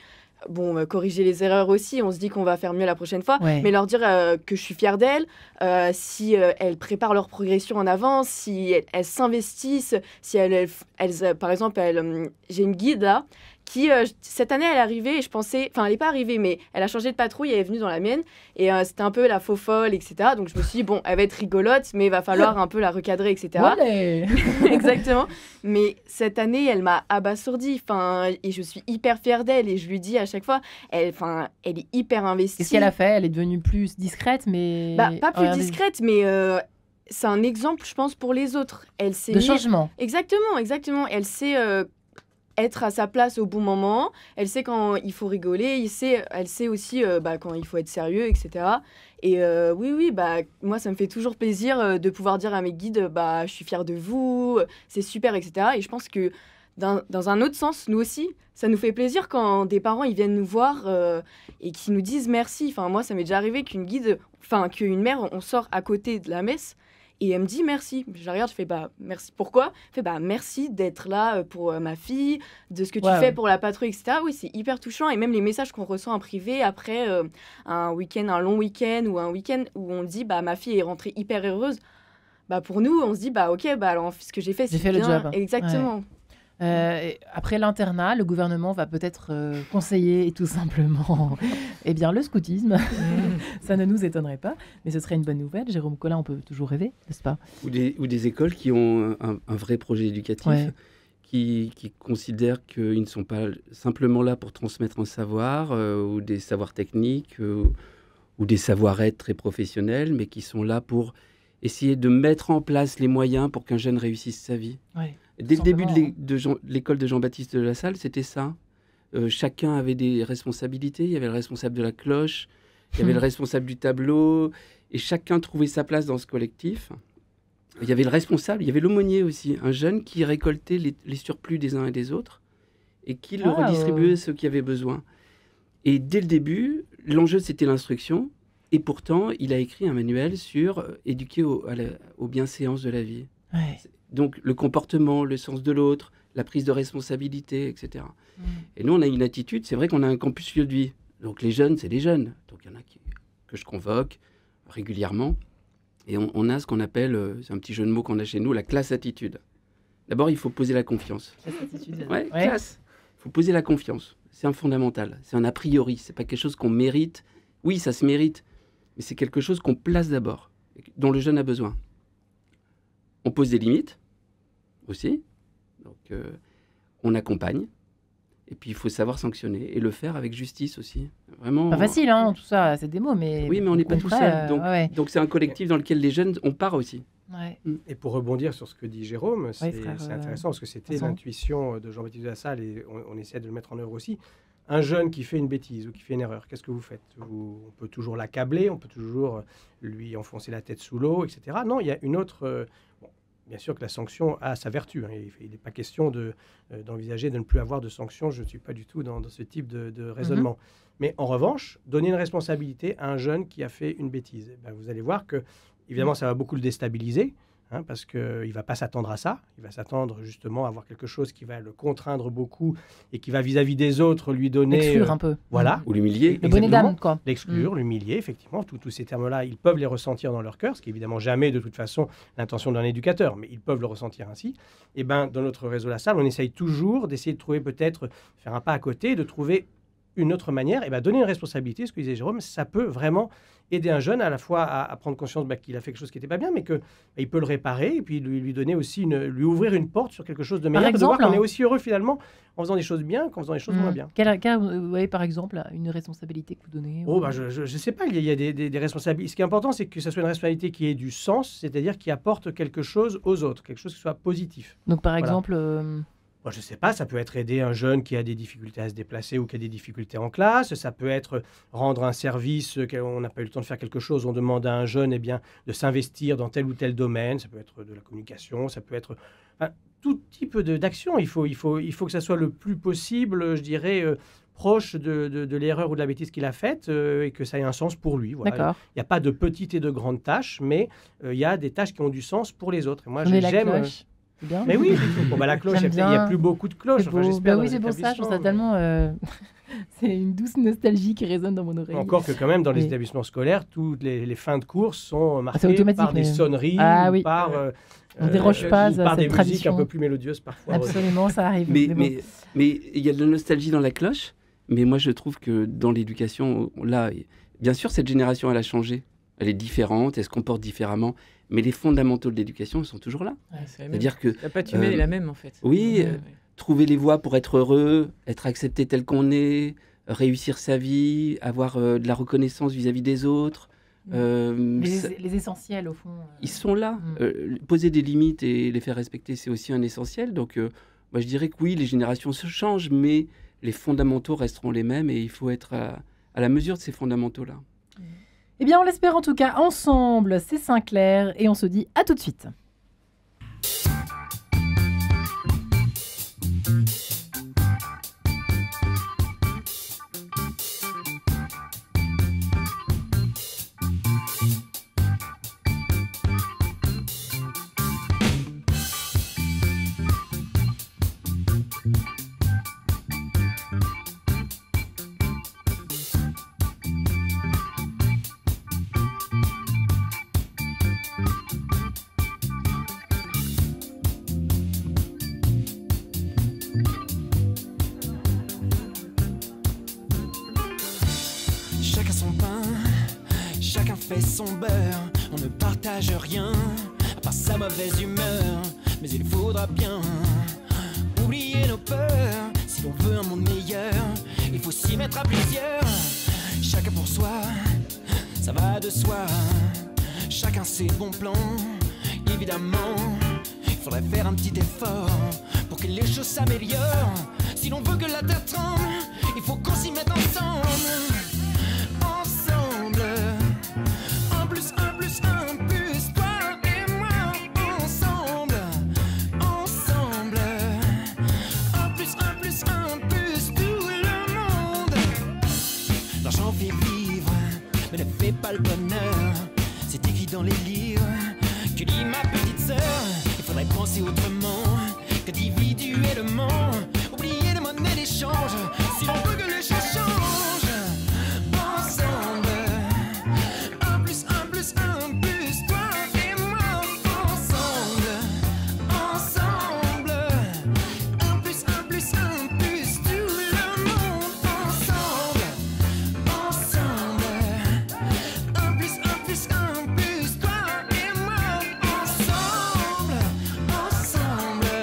Bon, corriger les erreurs aussi, on se dit qu'on va faire mieux la prochaine fois, mais leur dire que je suis fière d'elles, si elles préparent leur progression en avance, si elles s'investissent, si elles par exemple, j'ai une guide là, qui, cette année, elle est arrivée et je pensais... Enfin, elle n'est pas arrivée, mais elle a changé de patrouille, elle est venue dans la mienne. Et c'était un peu la faux folle, etc. Donc, je me suis dit, bon, elle va être rigolote, mais il va falloir un peu la recadrer, etc. Exactement. Mais cette année, elle m'a abasourdie. Et je suis hyper fière d'elle. Et je lui dis à chaque fois, elle est hyper investie. Qu'est-ce qu'elle a fait? Elle est devenue plus discrète, mais... pas plus discrète, mais... c'est un exemple, je pense, pour les autres. Elle sait de changement. Exactement. Elle sait... être à sa place au bon moment, elle sait quand il faut rigoler, elle sait aussi quand il faut être sérieux, etc. Et moi, ça me fait toujours plaisir de pouvoir dire à mes guides, je suis fière de vous, c'est super, etc. Et je pense que dans un autre sens, nous aussi, ça nous fait plaisir quand des parents ils viennent nous voir et qui nous disent merci. Enfin, moi, ça m'est déjà arrivé qu'une mère, on sort à côté de la messe, et elle me dit merci. Je la regarde, je fais merci. Pourquoi? Elle fait merci d'être là pour ma fille, de ce que tu fais pour la patrouille, etc. Oui, c'est hyper touchant. Et même les messages qu'on reçoit en privé après un long week-end ou un week-end où on dit ma fille est rentrée hyper heureuse. Pour nous, on se dit ok, alors ce que j'ai fait, c'est bien. Le job. Exactement. Ouais. Après l'internat, le gouvernement va peut-être conseiller tout simplement le scoutisme. Ça ne nous étonnerait pas, mais ce serait une bonne nouvelle. Jérôme Collin, on peut toujours rêver, n'est-ce pas ? Ou des écoles qui ont un vrai projet éducatif, qui considèrent qu'ils ne sont pas simplement là pour transmettre un savoir ou des savoirs techniques ou des savoir-être très professionnels, mais qui sont là pour essayer de mettre en place les moyens pour qu'un jeune réussisse sa vie. Dès le début de l'école de Jean-Baptiste de La Salle, c'était ça. Chacun avait des responsabilités. Il y avait le responsable de la cloche, il y avait le responsable du tableau, et chacun trouvait sa place dans ce collectif. Il y avait le responsable, il y avait l'aumônier aussi, un jeune qui récoltait les surplus des uns et des autres et qui le redistribuait à ceux qui avaient besoin. Et dès le début, l'enjeu, c'était l'instruction. Et pourtant, il a écrit un manuel sur éduquer aux bienséances de la vie. Donc, le comportement, le sens de l'autre, la prise de responsabilité, etc. Et nous, on a une attitude, c'est vrai qu'on a un campus lieu de vie. Donc, les jeunes, c'est les jeunes. Donc, il y en a que je convoque régulièrement. Et on a ce qu'on appelle, c'est un petit jeu de mots qu'on a chez nous, la classe attitude. D'abord, il faut poser la confiance. Classe attitude. Classe. Il faut poser la confiance. C'est un fondamental. C'est un a priori. C'est pas quelque chose qu'on mérite. Oui, ça se mérite. Mais c'est quelque chose qu'on place d'abord, dont le jeune a besoin. On pose des limites aussi. Donc, on accompagne. Et puis, il faut savoir sanctionner et le faire avec justice aussi. Vraiment. Pas facile, hein, tout ça, c'est des mots, mais... Oui, mais on n'est pas tout seul. Donc, c'est un collectif dans lequel les jeunes, on part aussi. Et pour rebondir sur ce que dit Jérôme, c'est intéressant parce que c'était l'intuition de Jean-Baptiste de La Salle et on essaie de le mettre en œuvre aussi. Un jeune qui fait une bêtise ou qui fait une erreur, qu'est-ce que vous faites ? On peut toujours l'accabler, on peut toujours lui enfoncer la tête sous l'eau, etc. Non, il y a une autre... Bien sûr que la sanction a sa vertu. Hein. Il n'est pas question d'envisager de ne plus avoir de sanction. Je ne suis pas du tout dans ce type de raisonnement. Mais en revanche, donner une responsabilité à un jeune qui a fait une bêtise. Vous allez voir que, évidemment, ça va beaucoup le déstabiliser. Parce qu'il ne va pas s'attendre à ça. Il va s'attendre justement à avoir quelque chose qui va le contraindre beaucoup et qui va vis-à-vis des autres lui donner... L'exclure un peu. Voilà. Ou l'humilier. Le bonnet d'âme, quoi. L'exclure, l'humilier, effectivement. Tous ces termes-là, ils peuvent les ressentir dans leur cœur, ce qui n'est évidemment jamais, de toute façon, l'intention d'un éducateur, mais ils peuvent le ressentir ainsi. Et dans notre réseau La Salle, on essaye toujours d'essayer de trouver peut-être, faire un pas à côté, de trouver une autre manière, et donner une responsabilité, ce que disait Jérôme, ça peut vraiment aider un jeune à la fois à prendre conscience qu'il a fait quelque chose qui n'était pas bien, mais qu'il peut le réparer, et puis lui donner aussi lui ouvrir une porte sur quelque chose de meilleur, de voir qu'on est aussi heureux finalement en faisant des choses bien qu'en faisant des choses moins bien. Quel cas, vous voyez par exemple une responsabilité que vous donnez je ne sais pas, il y a des responsabilités. Ce qui est important, c'est que ce soit une responsabilité qui ait du sens, c'est-à-dire qui apporte quelque chose aux autres, quelque chose qui soit positif. Donc par exemple... Je ne sais pas, ça peut être aider un jeune qui a des difficultés à se déplacer ou qui a des difficultés en classe. Ça peut être rendre un service, on n'a pas eu le temps de faire quelque chose, on demande à un jeune de s'investir dans tel ou tel domaine. Ça peut être de la communication, ça peut être tout type d'action. Il faut que ça soit le plus possible, je dirais, proche de l'erreur ou de la bêtise qu'il a faite et que ça ait un sens pour lui. Voilà. Il n'y a pas de petites et de grandes tâches, mais il y a des tâches qui ont du sens pour les autres. Et moi, j'aime... Bien. Mais oui, la cloche, il n'y a plus beaucoup de cloches. J'espère. Oui, c'est pour ça, je trouve ça tellement... c'est une douce nostalgie qui résonne dans mon oreille. Encore que quand même, dans les établissements scolaires, toutes les fins de course sont marquées par des sonneries, par... on ne déroge pas par des tradition. Musiques un peu plus mélodieuses parfois. Absolument, ça arrive. Mais il y a de la nostalgie dans la cloche, mais moi je trouve que dans l'éducation, là, bien sûr, cette génération, elle a changé. Elle est différente, elle se comporte différemment. Mais les fondamentaux de l'éducation, ils sont toujours là. C'est-à-dire que la patte humaine est la même, en fait. Oui, trouver les voies pour être heureux, être accepté tel qu'on est, réussir sa vie, avoir de la reconnaissance vis-à-vis des autres. Les essentiels, au fond. Ils sont là. Poser des limites et les faire respecter, c'est aussi un essentiel. Donc, moi, je dirais que oui, les générations se changent, mais les fondamentaux resteront les mêmes et il faut être à la mesure de ces fondamentaux-là. Eh bien, on l'espère en tout cas ensemble, c'est Sinclair, et on se dit à tout de suite. son pain, chacun fait son beurre. On ne partage rien, à part sa mauvaise humeur. Mais il faudra bien oublier nos peurs. Si l'on veut un monde meilleur, il faut s'y mettre à plusieurs. Chacun pour soi, ça va de soi. Chacun ses bons plans, évidemment. Il faudrait faire un petit effort pour que les choses s'améliorent. Si l'on veut que la terre tremble, il faut qu'on s'y mette ensemble. Ensemble. Un plus un plus un plus toi et moi. Ensemble. Ensemble. Un plus un plus tout le monde. L'argent fait vivre, mais ne fait pas le bonheur. C'est écrit dans les livres. Tu lis ma petite sœur. Il faudrait penser autrement qu'individuellement. Oublier les monnaies d'échange. Si l'on veut que les choses changent. Ensemble. Un plus un plus toi et moi. Ensemble. Ensemble. Un plus tout le monde. Ensemble. Ensemble. Un plus toi et moi. Ensemble. Ensemble.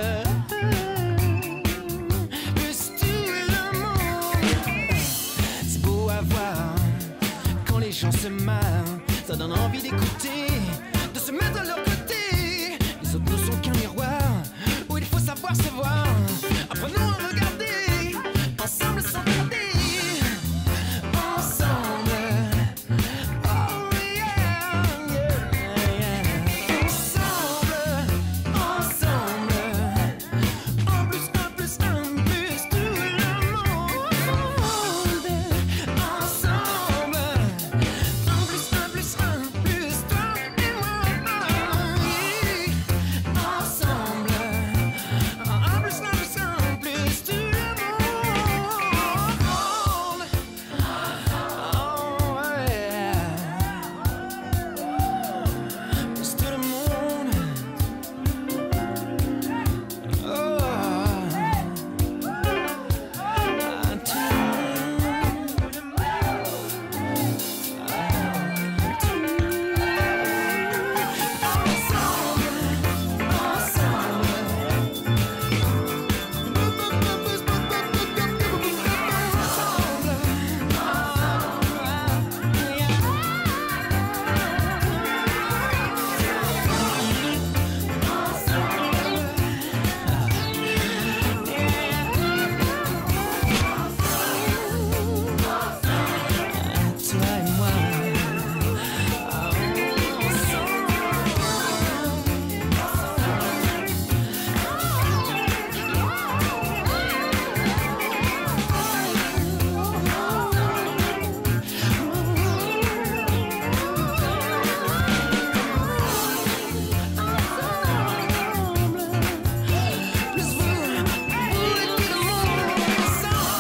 Plus tout le monde. C'est beau à voir quand les gens se marrent. Ça donne envie d'écouter, de se mettre à leur côté. Les autres ne sont qu'un miroir où il faut savoir se voir. Apprenons à regarder, ensemble sans tarder. Ensemble. Oh yeah, yeah, yeah. Ensemble. Ensemble. Un plus tout le monde. Ensemble. Un plus toi et moi. Ensemble. Un plus tout le monde. Oh yeah. Plus tout le monde. Oh. Toi et moi. Plus vous et tout le monde ensemble.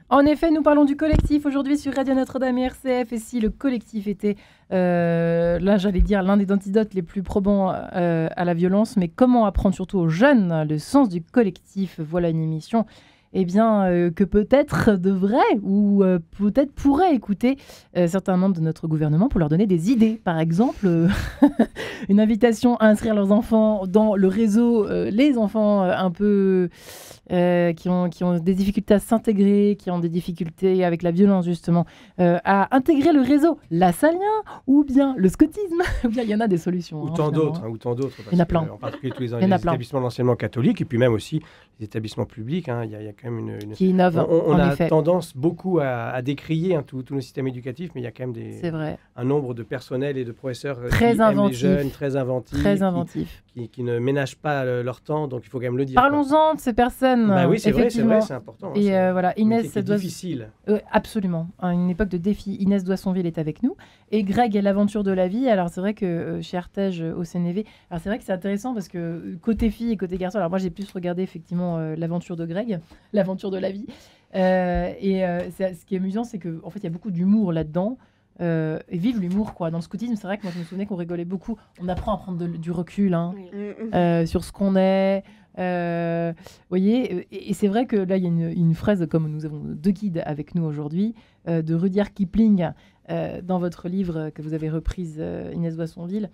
En effet, nous parlons du collectif aujourd'hui sur Radio Notre-Dame et RCF. Et si le collectif était, là j'allais dire, l'un des antidotes les plus probants à la violence, mais comment apprendre surtout aux jeunes le sens du collectif? Voilà une émission que peut-être devrait ou peut-être pourrait écouter certains membres de notre gouvernement pour leur donner des idées. Par exemple, une invitation à inscrire leurs enfants dans le réseau, les enfants un peu qui ont des difficultés à s'intégrer, qui ont des difficultés avec la violence justement, à intégrer le réseau lassalien ou bien le scoutisme. Ou bien il y en a des solutions. Ou tant d'autres. Il y en a plein. En particulier tous les établissements d'enseignement catholique et puis même aussi les établissements publics. Il y a quand même une... Qui innove, on a tendance beaucoup à décrier tous nos systèmes éducatifs, mais il y a quand même un nombre de personnels et de professeurs très inventifs, les jeunes, très inventifs, qui ne ménagent pas leur temps, donc il faut quand même le dire. Parlons-en de ces personnes. Bah oui, c'est vrai, c'est important. Et voilà, Inès, c'est difficile. Absolument, une époque de défi. Inès Doissonville est avec nous. Et Greg est l'aventure de la vie. Alors c'est vrai que chez Artege au Sénévé, alors c'est vrai que c'est intéressant parce que côté fille et côté garçon, alors moi j'ai plus regardé effectivement l'aventure de Greg, l'aventure de la vie. Ce qui est amusant, c'est qu'en fait il y a beaucoup d'humour là-dedans. et vivent l'humour, quoi. Dans le scoutisme, c'est vrai que moi, je me souvenais qu'on rigolait beaucoup. On apprend à prendre du recul sur ce qu'on est. Voyez, et c'est vrai que là, il y a une phrase, comme nous avons 2 guides avec nous aujourd'hui, de Rudyard Kipling, dans votre livre que vous avez reprise, Inès Boissonville.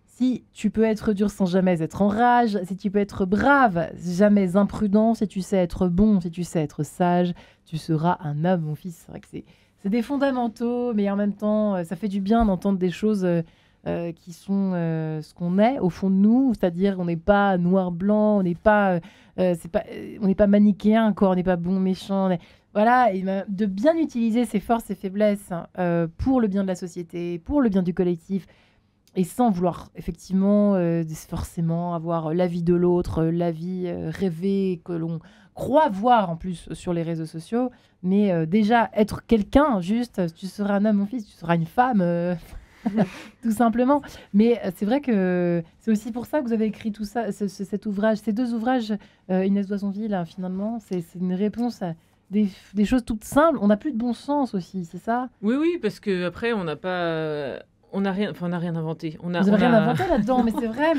Si tu peux être dur sans jamais être en rage, si tu peux être brave, jamais imprudent, si tu sais être bon, si tu sais être sage, tu seras un homme, mon fils. C'est vrai que c'est des fondamentaux, mais en même temps, ça fait du bien d'entendre des choses qui sont ce qu'on est au fond de nous, c'est-à-dire qu'on n'est pas noir-blanc, on n'est pas manichéen, quoi, on n'est pas bon, méchant. Voilà, et de bien utiliser ses forces et faiblesses pour le bien de la société, pour le bien du collectif, et sans vouloir effectivement forcément avoir l'avis de l'autre, l'avis rêvé que l'on croit voir en plus sur les réseaux sociaux, mais déjà être quelqu'un, juste, tu seras un homme, mon fils, tu seras une femme, tout simplement. Mais c'est vrai que c'est aussi pour ça que vous avez écrit tout ça, cet ouvrage, ces 2 ouvrages, Inès Boissonville, finalement, c'est une réponse à des choses toutes simples. On n'a plus de bon sens aussi, c'est ça? Oui, parce qu'après, on n'a pas... On n'a rien inventé. Vous n'avez rien inventé là-dedans, mais c'est vrai.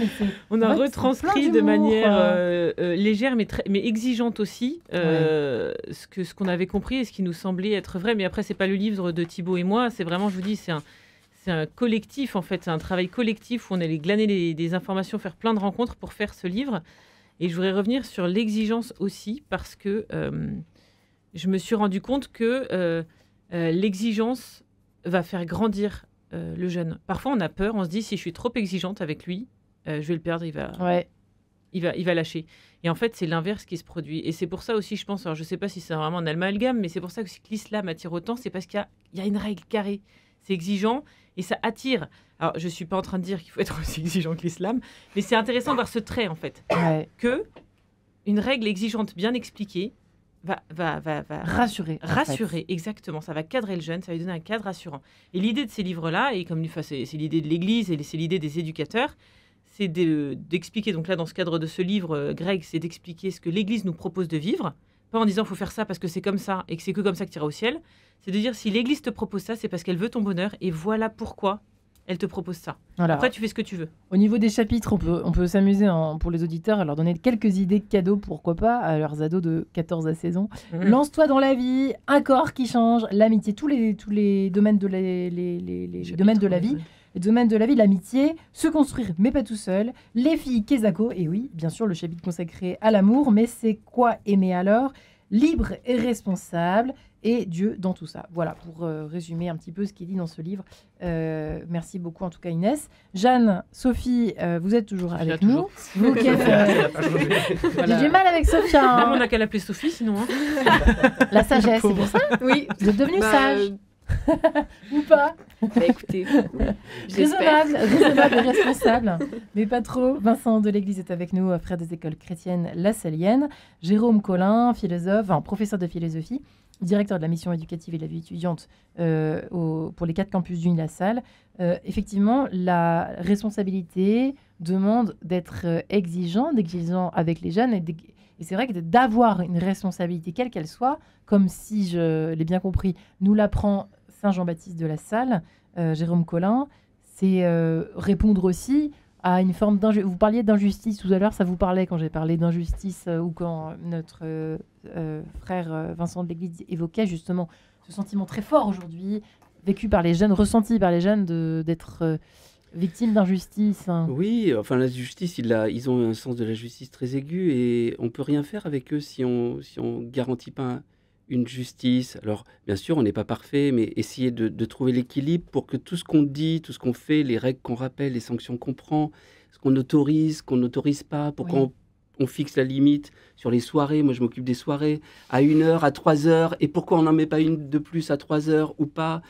On a retranscrit de manière légère, mais exigeante aussi, ce qu'on avait compris et ce qui nous semblait être vrai. Mais après, c'est pas le livre de Thibaut et moi. C'est vraiment, je vous dis, c'est un collectif, en fait. C'est un travail collectif où on allait glaner des informations, faire plein de rencontres pour faire ce livre. Et je voudrais revenir sur l'exigence aussi, parce que je me suis rendu compte que l'exigence va faire grandir le jeune. Parfois, on a peur, on se dit, si je suis trop exigeante avec lui, je vais le perdre, il va lâcher. Et en fait, c'est l'inverse qui se produit. Et c'est pour ça aussi, je pense, alors je ne sais pas si c'est vraiment un amalgame, mais c'est pour ça que l'islam attire autant, c'est parce qu'il y a une règle carrée. C'est exigeant et ça attire. Alors, je ne suis pas en train de dire qu'il faut être aussi exigeant que l'islam, mais c'est intéressant de voir ce trait, en fait. Que une règle exigeante bien expliquée va rassurer, exactement. Ça va cadrer le jeune, ça va lui donner un cadre rassurant. Et l'idée de ces livres-là, et comme c'est l'idée de l'Église et c'est l'idée des éducateurs, c'est d'expliquer, donc là dans ce cadre de ce livre, Greg, c'est d'expliquer ce que l'Église nous propose de vivre, pas en disant il faut faire ça parce que c'est comme ça et que c'est que comme ça que tu iras au ciel, c'est de dire si l'Église te propose ça, c'est parce qu'elle veut ton bonheur et voilà pourquoi elle te propose ça. Voilà. Après, tu fais ce que tu veux. Au niveau des chapitres, on peut s'amuser pour les auditeurs à leur donner quelques idées de cadeaux, pourquoi pas, à leurs ados de 14 à 16 ans. Lance-toi dans la vie, un corps qui change, l'amitié, tous les domaines de la vie. Les domaines de la vie, l'amitié, se construire, mais pas tout seul, les filles Kezako, et oui, bien sûr, le chapitre consacré à l'amour, mais c'est quoi aimer alors? Libre et responsable, et Dieu dans tout ça. Voilà, pour résumer un petit peu ce qu'il dit dans ce livre. Merci beaucoup, en tout cas, Inès. Jeanne, Sophie, vous êtes toujours avec nous. Vous qui êtes... J'ai du mal avec Sophia. Non, on n'a qu'à l'appeler Sophie, sinon. La sagesse, c'est pour ça? Oui. Vous êtes devenue sage. Ou pas? Écoutez, raisonnable et responsable, mais pas trop. Vincent de l'Église est avec nous, frère des écoles chrétiennes La Salienne. Jérôme Collin, professeur de philosophie, directeur de la mission éducative et de la vie étudiante pour les 4 campus d'Uni-la-Salle. Effectivement, la responsabilité demande d'être exigeant avec les jeunes et c'est vrai que d'avoir une responsabilité, quelle qu'elle soit, comme si je l'ai bien compris, nous l'apprend Saint Jean-Baptiste de la Salle, Jérôme Collin, c'est répondre aussi à une forme d'injustice. Vous parliez d'injustice tout à l'heure, ça vous parlait quand j'ai parlé d'injustice ou quand notre frère Vincent de l'Église évoquait justement ce sentiment très fort aujourd'hui, vécu par les jeunes, ressenti par les jeunes d'être... victimes d'injustice. Oui, enfin la justice, ils ont un sens de la justice très aigu et on peut rien faire avec eux si on garantit pas une justice. Alors bien sûr, on n'est pas parfait, mais essayer de trouver l'équilibre pour que tout ce qu'on dit, tout ce qu'on fait, les règles qu'on rappelle, les sanctions qu'on prend, ce qu'on autorise, qu'on n'autorise pas, pourquoi on fixe la limite sur les soirées. Moi, je m'occupe des soirées à 1h, à 3h, et pourquoi on n'en met pas une de plus à 3h ou pas.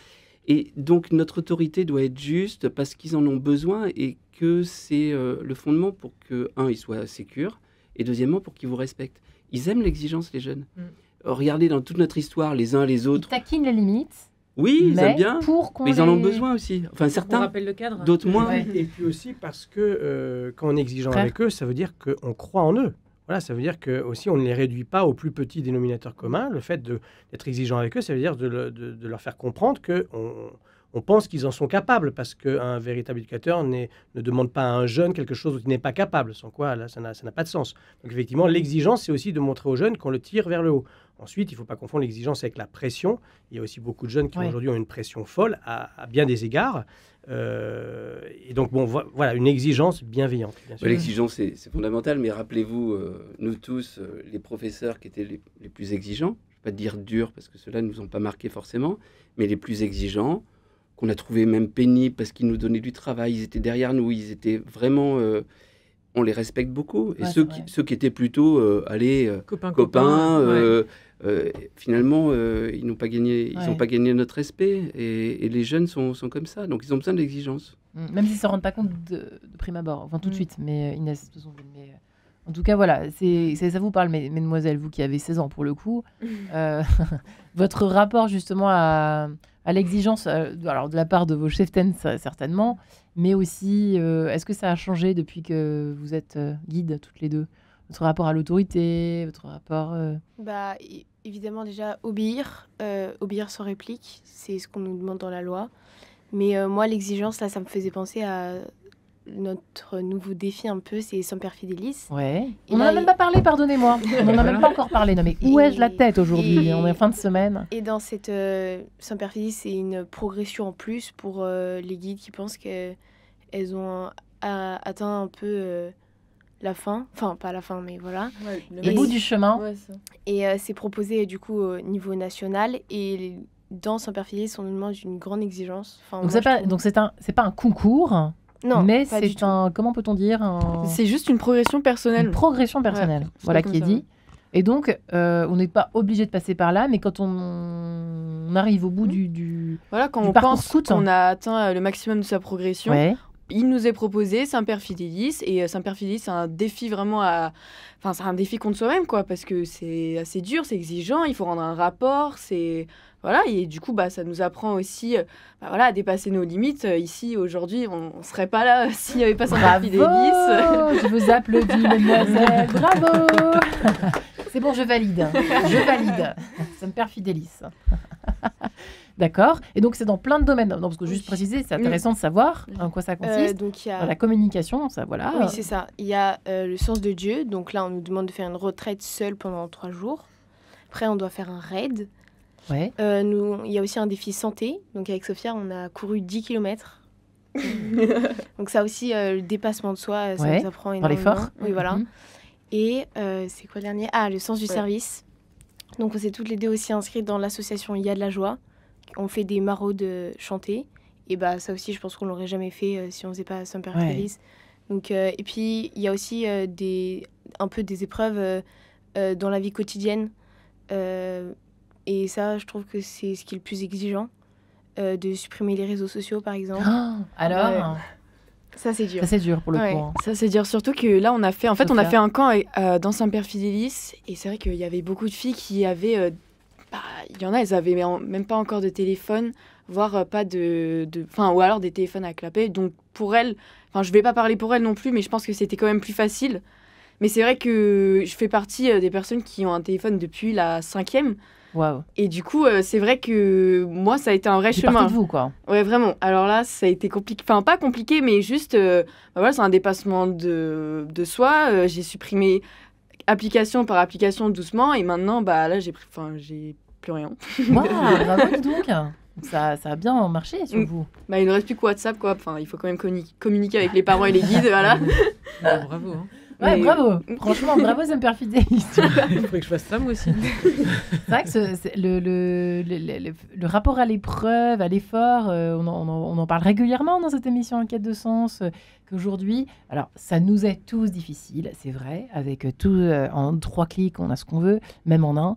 Et donc, notre autorité doit être juste parce qu'ils en ont besoin et que c'est le fondement pour que, ils soient sécures et deuxièmement, pour qu'ils vous respectent. Ils aiment l'exigence, les jeunes. Regardez dans toute notre histoire, les uns les autres. Ils taquinent les limites. Oui, ils aiment bien, mais ils en ont besoin aussi. Enfin, certains, rappelle le cadre. D'autres moins. Et puis aussi parce que quand on est exigeant avec eux, ça veut dire qu'on croit en eux. Voilà, ça veut dire que aussi on ne les réduit pas au plus petit dénominateur commun. Le fait d'être exigeant avec eux, ça veut dire de leur faire comprendre que on pense qu'ils en sont capables, parce qu'un véritable éducateur ne demande pas à un jeune quelque chose dont il n'est pas capable, sans quoi là, ça n'a pas de sens. Donc effectivement, l'exigence, c'est aussi de montrer aux jeunes qu'on le tire vers le haut. Ensuite, il ne faut pas confondre l'exigence avec la pression. Il y a aussi beaucoup de jeunes qui aujourd'hui ont une pression folle à bien des égards. Et donc, voilà, une exigence bienveillante. L'exigence, c'est fondamental, mais rappelez-vous, nous tous, les professeurs qui étaient les plus exigeants, je ne vais pas dire durs, parce que ceux-là ne nous ont pas marqués forcément, mais les plus exigeants, qu'on a trouvé même pénibles parce qu'ils nous donnaient du travail, ils étaient derrière nous, ils étaient vraiment... on les respecte beaucoup. Et ceux qui étaient plutôt, copains, finalement, ils n'ont pas gagné, ils n'ont pas gagné notre respect. Et les jeunes sont comme ça, donc ils ont besoin d'exigence. Même s'ils ne se rendent pas compte de prime abord, enfin tout de suite. Mais Inès, en tout cas, voilà, ça vous parle, mesdemoiselles, vous qui avez 16 ans pour le coup. Votre rapport justement à l'exigence, alors de la part de vos cheftaines certainement, mais aussi, est-ce que ça a changé depuis que vous êtes guides toutes les deux? Votre rapport à l'autorité, votre rapport... Évidemment, déjà, obéir sans réplique, c'est ce qu'on nous demande dans la loi. Mais moi, l'exigence, là, ça me faisait penser à notre nouveau défi un peu, c'est Semper Fidelis. Ouais. On n'en a même pas parlé, pardonnez-moi. On n'en a même pas encore parlé. Non, mais où ai-je la tête aujourd'hui? On est en fin de semaine. Et dans cette Semper Fidelis, c'est une progression en plus pour les guides qui pensent qu'elles ont atteint un peu la fin. Enfin, pas la fin, mais voilà. Ouais, le bout du chemin. Ouais, et c'est proposé du coup au niveau national. Et dans Semper Fidelis, on nous demande une grande exigence. Enfin, donc c'est pas un concours. Non, mais c'est un... Comment peut-on dire C'est juste une progression personnelle. Une progression personnelle, voilà qui est dit. Et donc, on n'est pas obligé de passer par là, mais quand on arrive au bout du voilà, quand du on pense qu'on a atteint le maximum de sa progression, il nous est proposé Semper Fidelis. Et Semper Fidelis, c'est un défi vraiment Enfin, c'est un défi contre soi-même, quoi, parce que c'est assez dur, c'est exigeant, il faut rendre un rapport, Voilà, et du coup, ça nous apprend aussi à dépasser nos limites. Ici, aujourd'hui, on ne serait pas là s'il n'y avait pas Semper Fidelis. Je vous applaudis, mesdemoiselles. Bravo. C'est bon, je valide. Semper Fidelis. D'accord. Et donc, c'est dans plein de domaines. Non, parce que juste préciser, c'est intéressant de savoir en quoi ça consiste. Donc, dans la communication, ça, voilà. Oui, c'est ça. Il y a le sens de Dieu. Donc là, on nous demande de faire une retraite seule pendant 3 jours. Après, on doit faire un raid. Ouais. Il y a aussi un défi santé. Donc avec Sophia, on a couru 10 km. Donc ça aussi, le dépassement de soi, ça nous apprend énormément. Par l'effort. Oui, voilà. Et c'est quoi le dernier? Le sens du service. Donc on s'est toutes les deux aussi inscrites dans l'association Il y a de la joie. On fait des maraudes chantées. Et ça aussi, je pense qu'on l'aurait jamais fait si on faisait pas Semper Fidelis. Donc et puis il y a aussi un peu des épreuves dans la vie quotidienne. Et ça, je trouve que c'est ce qui est le plus exigeant, de supprimer les réseaux sociaux, par exemple. Alors ça, c'est dur. Ça, c'est dur, pour le coup. Ça, c'est dur. Surtout que là, on a fait un camp dans Semper Fidelis. Et c'est vrai qu'il y avait beaucoup de filles qui avaient... il y en a, elles avaient même pas encore de téléphone, voire pas ou alors des téléphones à clapet. Donc, pour elles... Enfin, je vais pas parler pour elles non plus, mais je pense que c'était quand même plus facile. Mais c'est vrai que je fais partie des personnes qui ont un téléphone depuis la 5e. Wow. Et du coup, c'est vrai que moi, ça a été un vrai chemin. De vous, quoi. Ouais, vraiment. Alors là, ça a été compliqué. Enfin, pas compliqué, mais juste, voilà, c'est un dépassement de soi. J'ai supprimé application par application doucement. Et maintenant, là, j'ai plus rien. Wow, bravo, donc. Ça a bien marché sur vous. Il ne reste plus que WhatsApp, quoi. Enfin, il faut quand même communiquer avec les parents et les guides, voilà. Bravo. Ouais, bravo. Franchement, bravo, Semper Fidelis. Il faudrait que je fasse ça, moi aussi. C'est vrai que le rapport à l'épreuve, à l'effort, on en parle régulièrement dans cette émission En quête de sens, qu'aujourd'hui, alors, ça nous est tous difficile, c'est vrai, avec tout, en 3 clics, on a ce qu'on veut, même en un.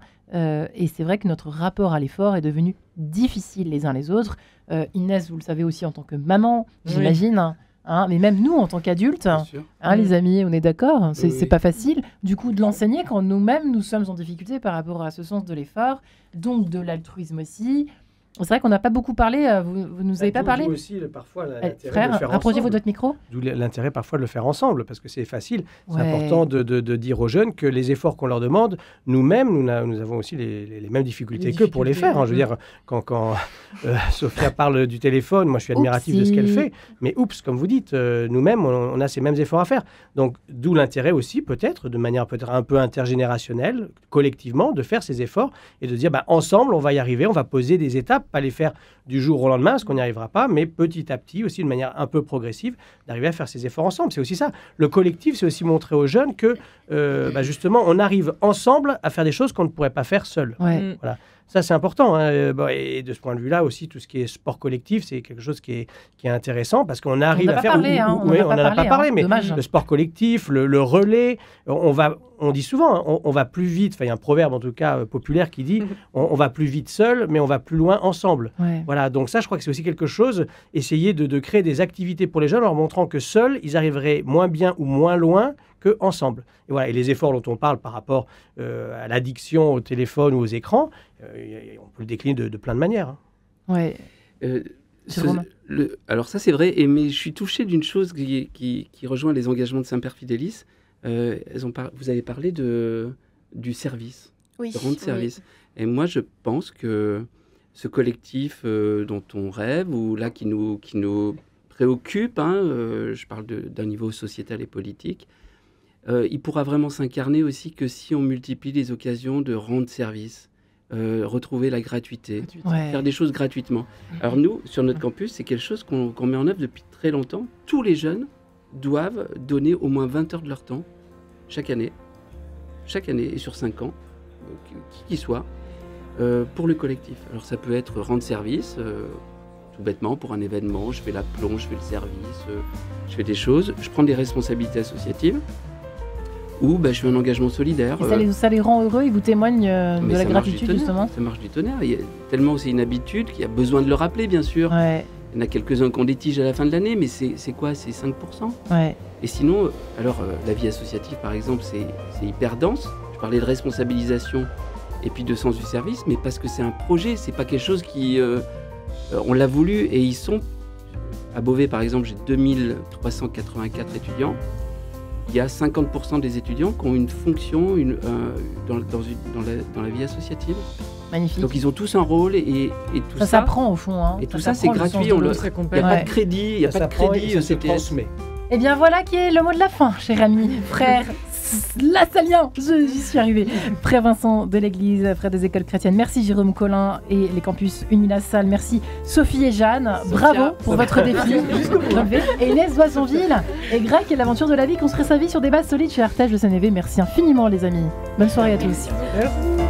Et c'est vrai que notre rapport à l'effort est devenu difficile les uns les autres. Inès, vous le savez aussi en tant que maman, j'imagine. Mais même nous, en tant qu'adultes, les amis, on est d'accord, c'est pas facile. Du coup, de l'enseigner quand nous-mêmes, nous sommes en difficulté par rapport à ce sens de l'effort, donc de l'altruisme aussi. C'est vrai qu'on n'a pas beaucoup parlé, vous nous avez pas parlé. D'où aussi parfois l'intérêt frère, de le faire rapprochez-vous ensemble. de votre micro. D'où l'intérêt parfois de le faire ensemble, parce que c'est facile. Ouais. C'est important de dire aux jeunes que les efforts qu'on leur demande, nous-mêmes, nous avons aussi les mêmes difficultés qu'eux pour les faire. Hein. Je veux dire, quand Sophia parle du téléphone, moi je suis admiratif de ce qu'elle fait, mais comme vous dites, nous-mêmes, on a ces mêmes efforts à faire. Donc, d'où l'intérêt aussi, peut-être, de manière peut-être un peu intergénérationnelle, collectivement, de faire ces efforts et de dire, ensemble, on va y arriver, on va poser des étapes, pas les faire du jour au lendemain, parce qu'on n'y arrivera pas, mais petit à petit, aussi de manière un peu progressive, d'arriver à faire ces efforts ensemble. C'est aussi ça. Le collectif, c'est aussi montrer aux jeunes que, justement, on arrive ensemble à faire des choses qu'on ne pourrait pas faire seul. Ouais. Voilà. Ça, c'est important. Hein. Et de ce point de vue-là aussi, tout ce qui est sport collectif, c'est quelque chose qui est intéressant parce qu'on arrive à faire... On n'en a pas parlé, mais dommage. Le sport collectif, le relais, on dit souvent, hein, on va plus vite. Enfin, il y a un proverbe, en tout cas, populaire qui dit on va plus vite seul, mais on va plus loin ensemble. Ouais. Voilà. Donc ça, je crois que c'est aussi quelque chose, essayer de créer des activités pour les jeunes en leur montrant que seuls, ils arriveraient moins bien ou moins loin qu'ensemble. Et voilà. Et les efforts dont on parle par rapport à l'addiction au téléphone ou aux écrans, on peut le décliner de plein de manières. Hein. Ouais. Alors ça, c'est vrai, mais je suis touché d'une chose qui rejoint les engagements de Semper Fidelis. Vous avez parlé du service, de rendre service. Et moi, je pense que ce collectif dont on rêve, ou là qui nous préoccupe, je parle d'un niveau sociétal et politique, il pourra vraiment s'incarner aussi que si on multiplie les occasions de rendre service, retrouver la gratuité, faire des choses gratuitement. Alors nous, sur notre campus, c'est quelque chose qu'on met en œuvre depuis très longtemps. Tous les jeunes doivent donner au moins 20 heures de leur temps chaque année et sur 5 ans, qui qu'il soit, pour le collectif. Alors ça peut être rendre service, tout bêtement, pour un événement, je fais la plonge, je fais le service, je fais des choses, je prends des responsabilités associatives, ou je fais un engagement solidaire. Et ça les rend heureux, ils vous témoignent de la gratitude, justement. Ça marche du tonnerre. Tellement c'est une habitude qu'il y a besoin de le rappeler, bien sûr. Ouais. Il y en a quelques-uns qui ont des tiges à la fin de l'année, mais c'est quoi? C'est 5%. Ouais. Et sinon, la vie associative, par exemple, c'est hyper dense. Je parlais de responsabilisation et puis de sens du service, mais parce que c'est un projet, c'est pas quelque chose qui... on l'a voulu, et ils sont... À Beauvais, par exemple, j'ai 2384 étudiants. Il y a 50% des étudiants qui ont une fonction dans la vie associative. Magnifique. Donc ils ont tous un rôle et tout ça. Ça s'apprend au fond. Hein. Et tout ça, c'est gratuit. Il n'y a pas de crédit. Il n'y a pas de crédit. Se transmet. Eh bien voilà qui est le mot de la fin, cher ami, frère Lassalien, j'y suis arrivée. Frère Vincent de l'Église, frère des écoles chrétiennes. Merci Jérôme Collin et les campus Unilassal. Merci Sophie et Jeanne. Bravo pour votre défi. Et Inès Boissonville et Greg et l'aventure de la vie, construire sa vie sur des bases solides chez Artege de Seine-et-Vaux. Merci infiniment les amis. Bonne soirée à tous. Merci.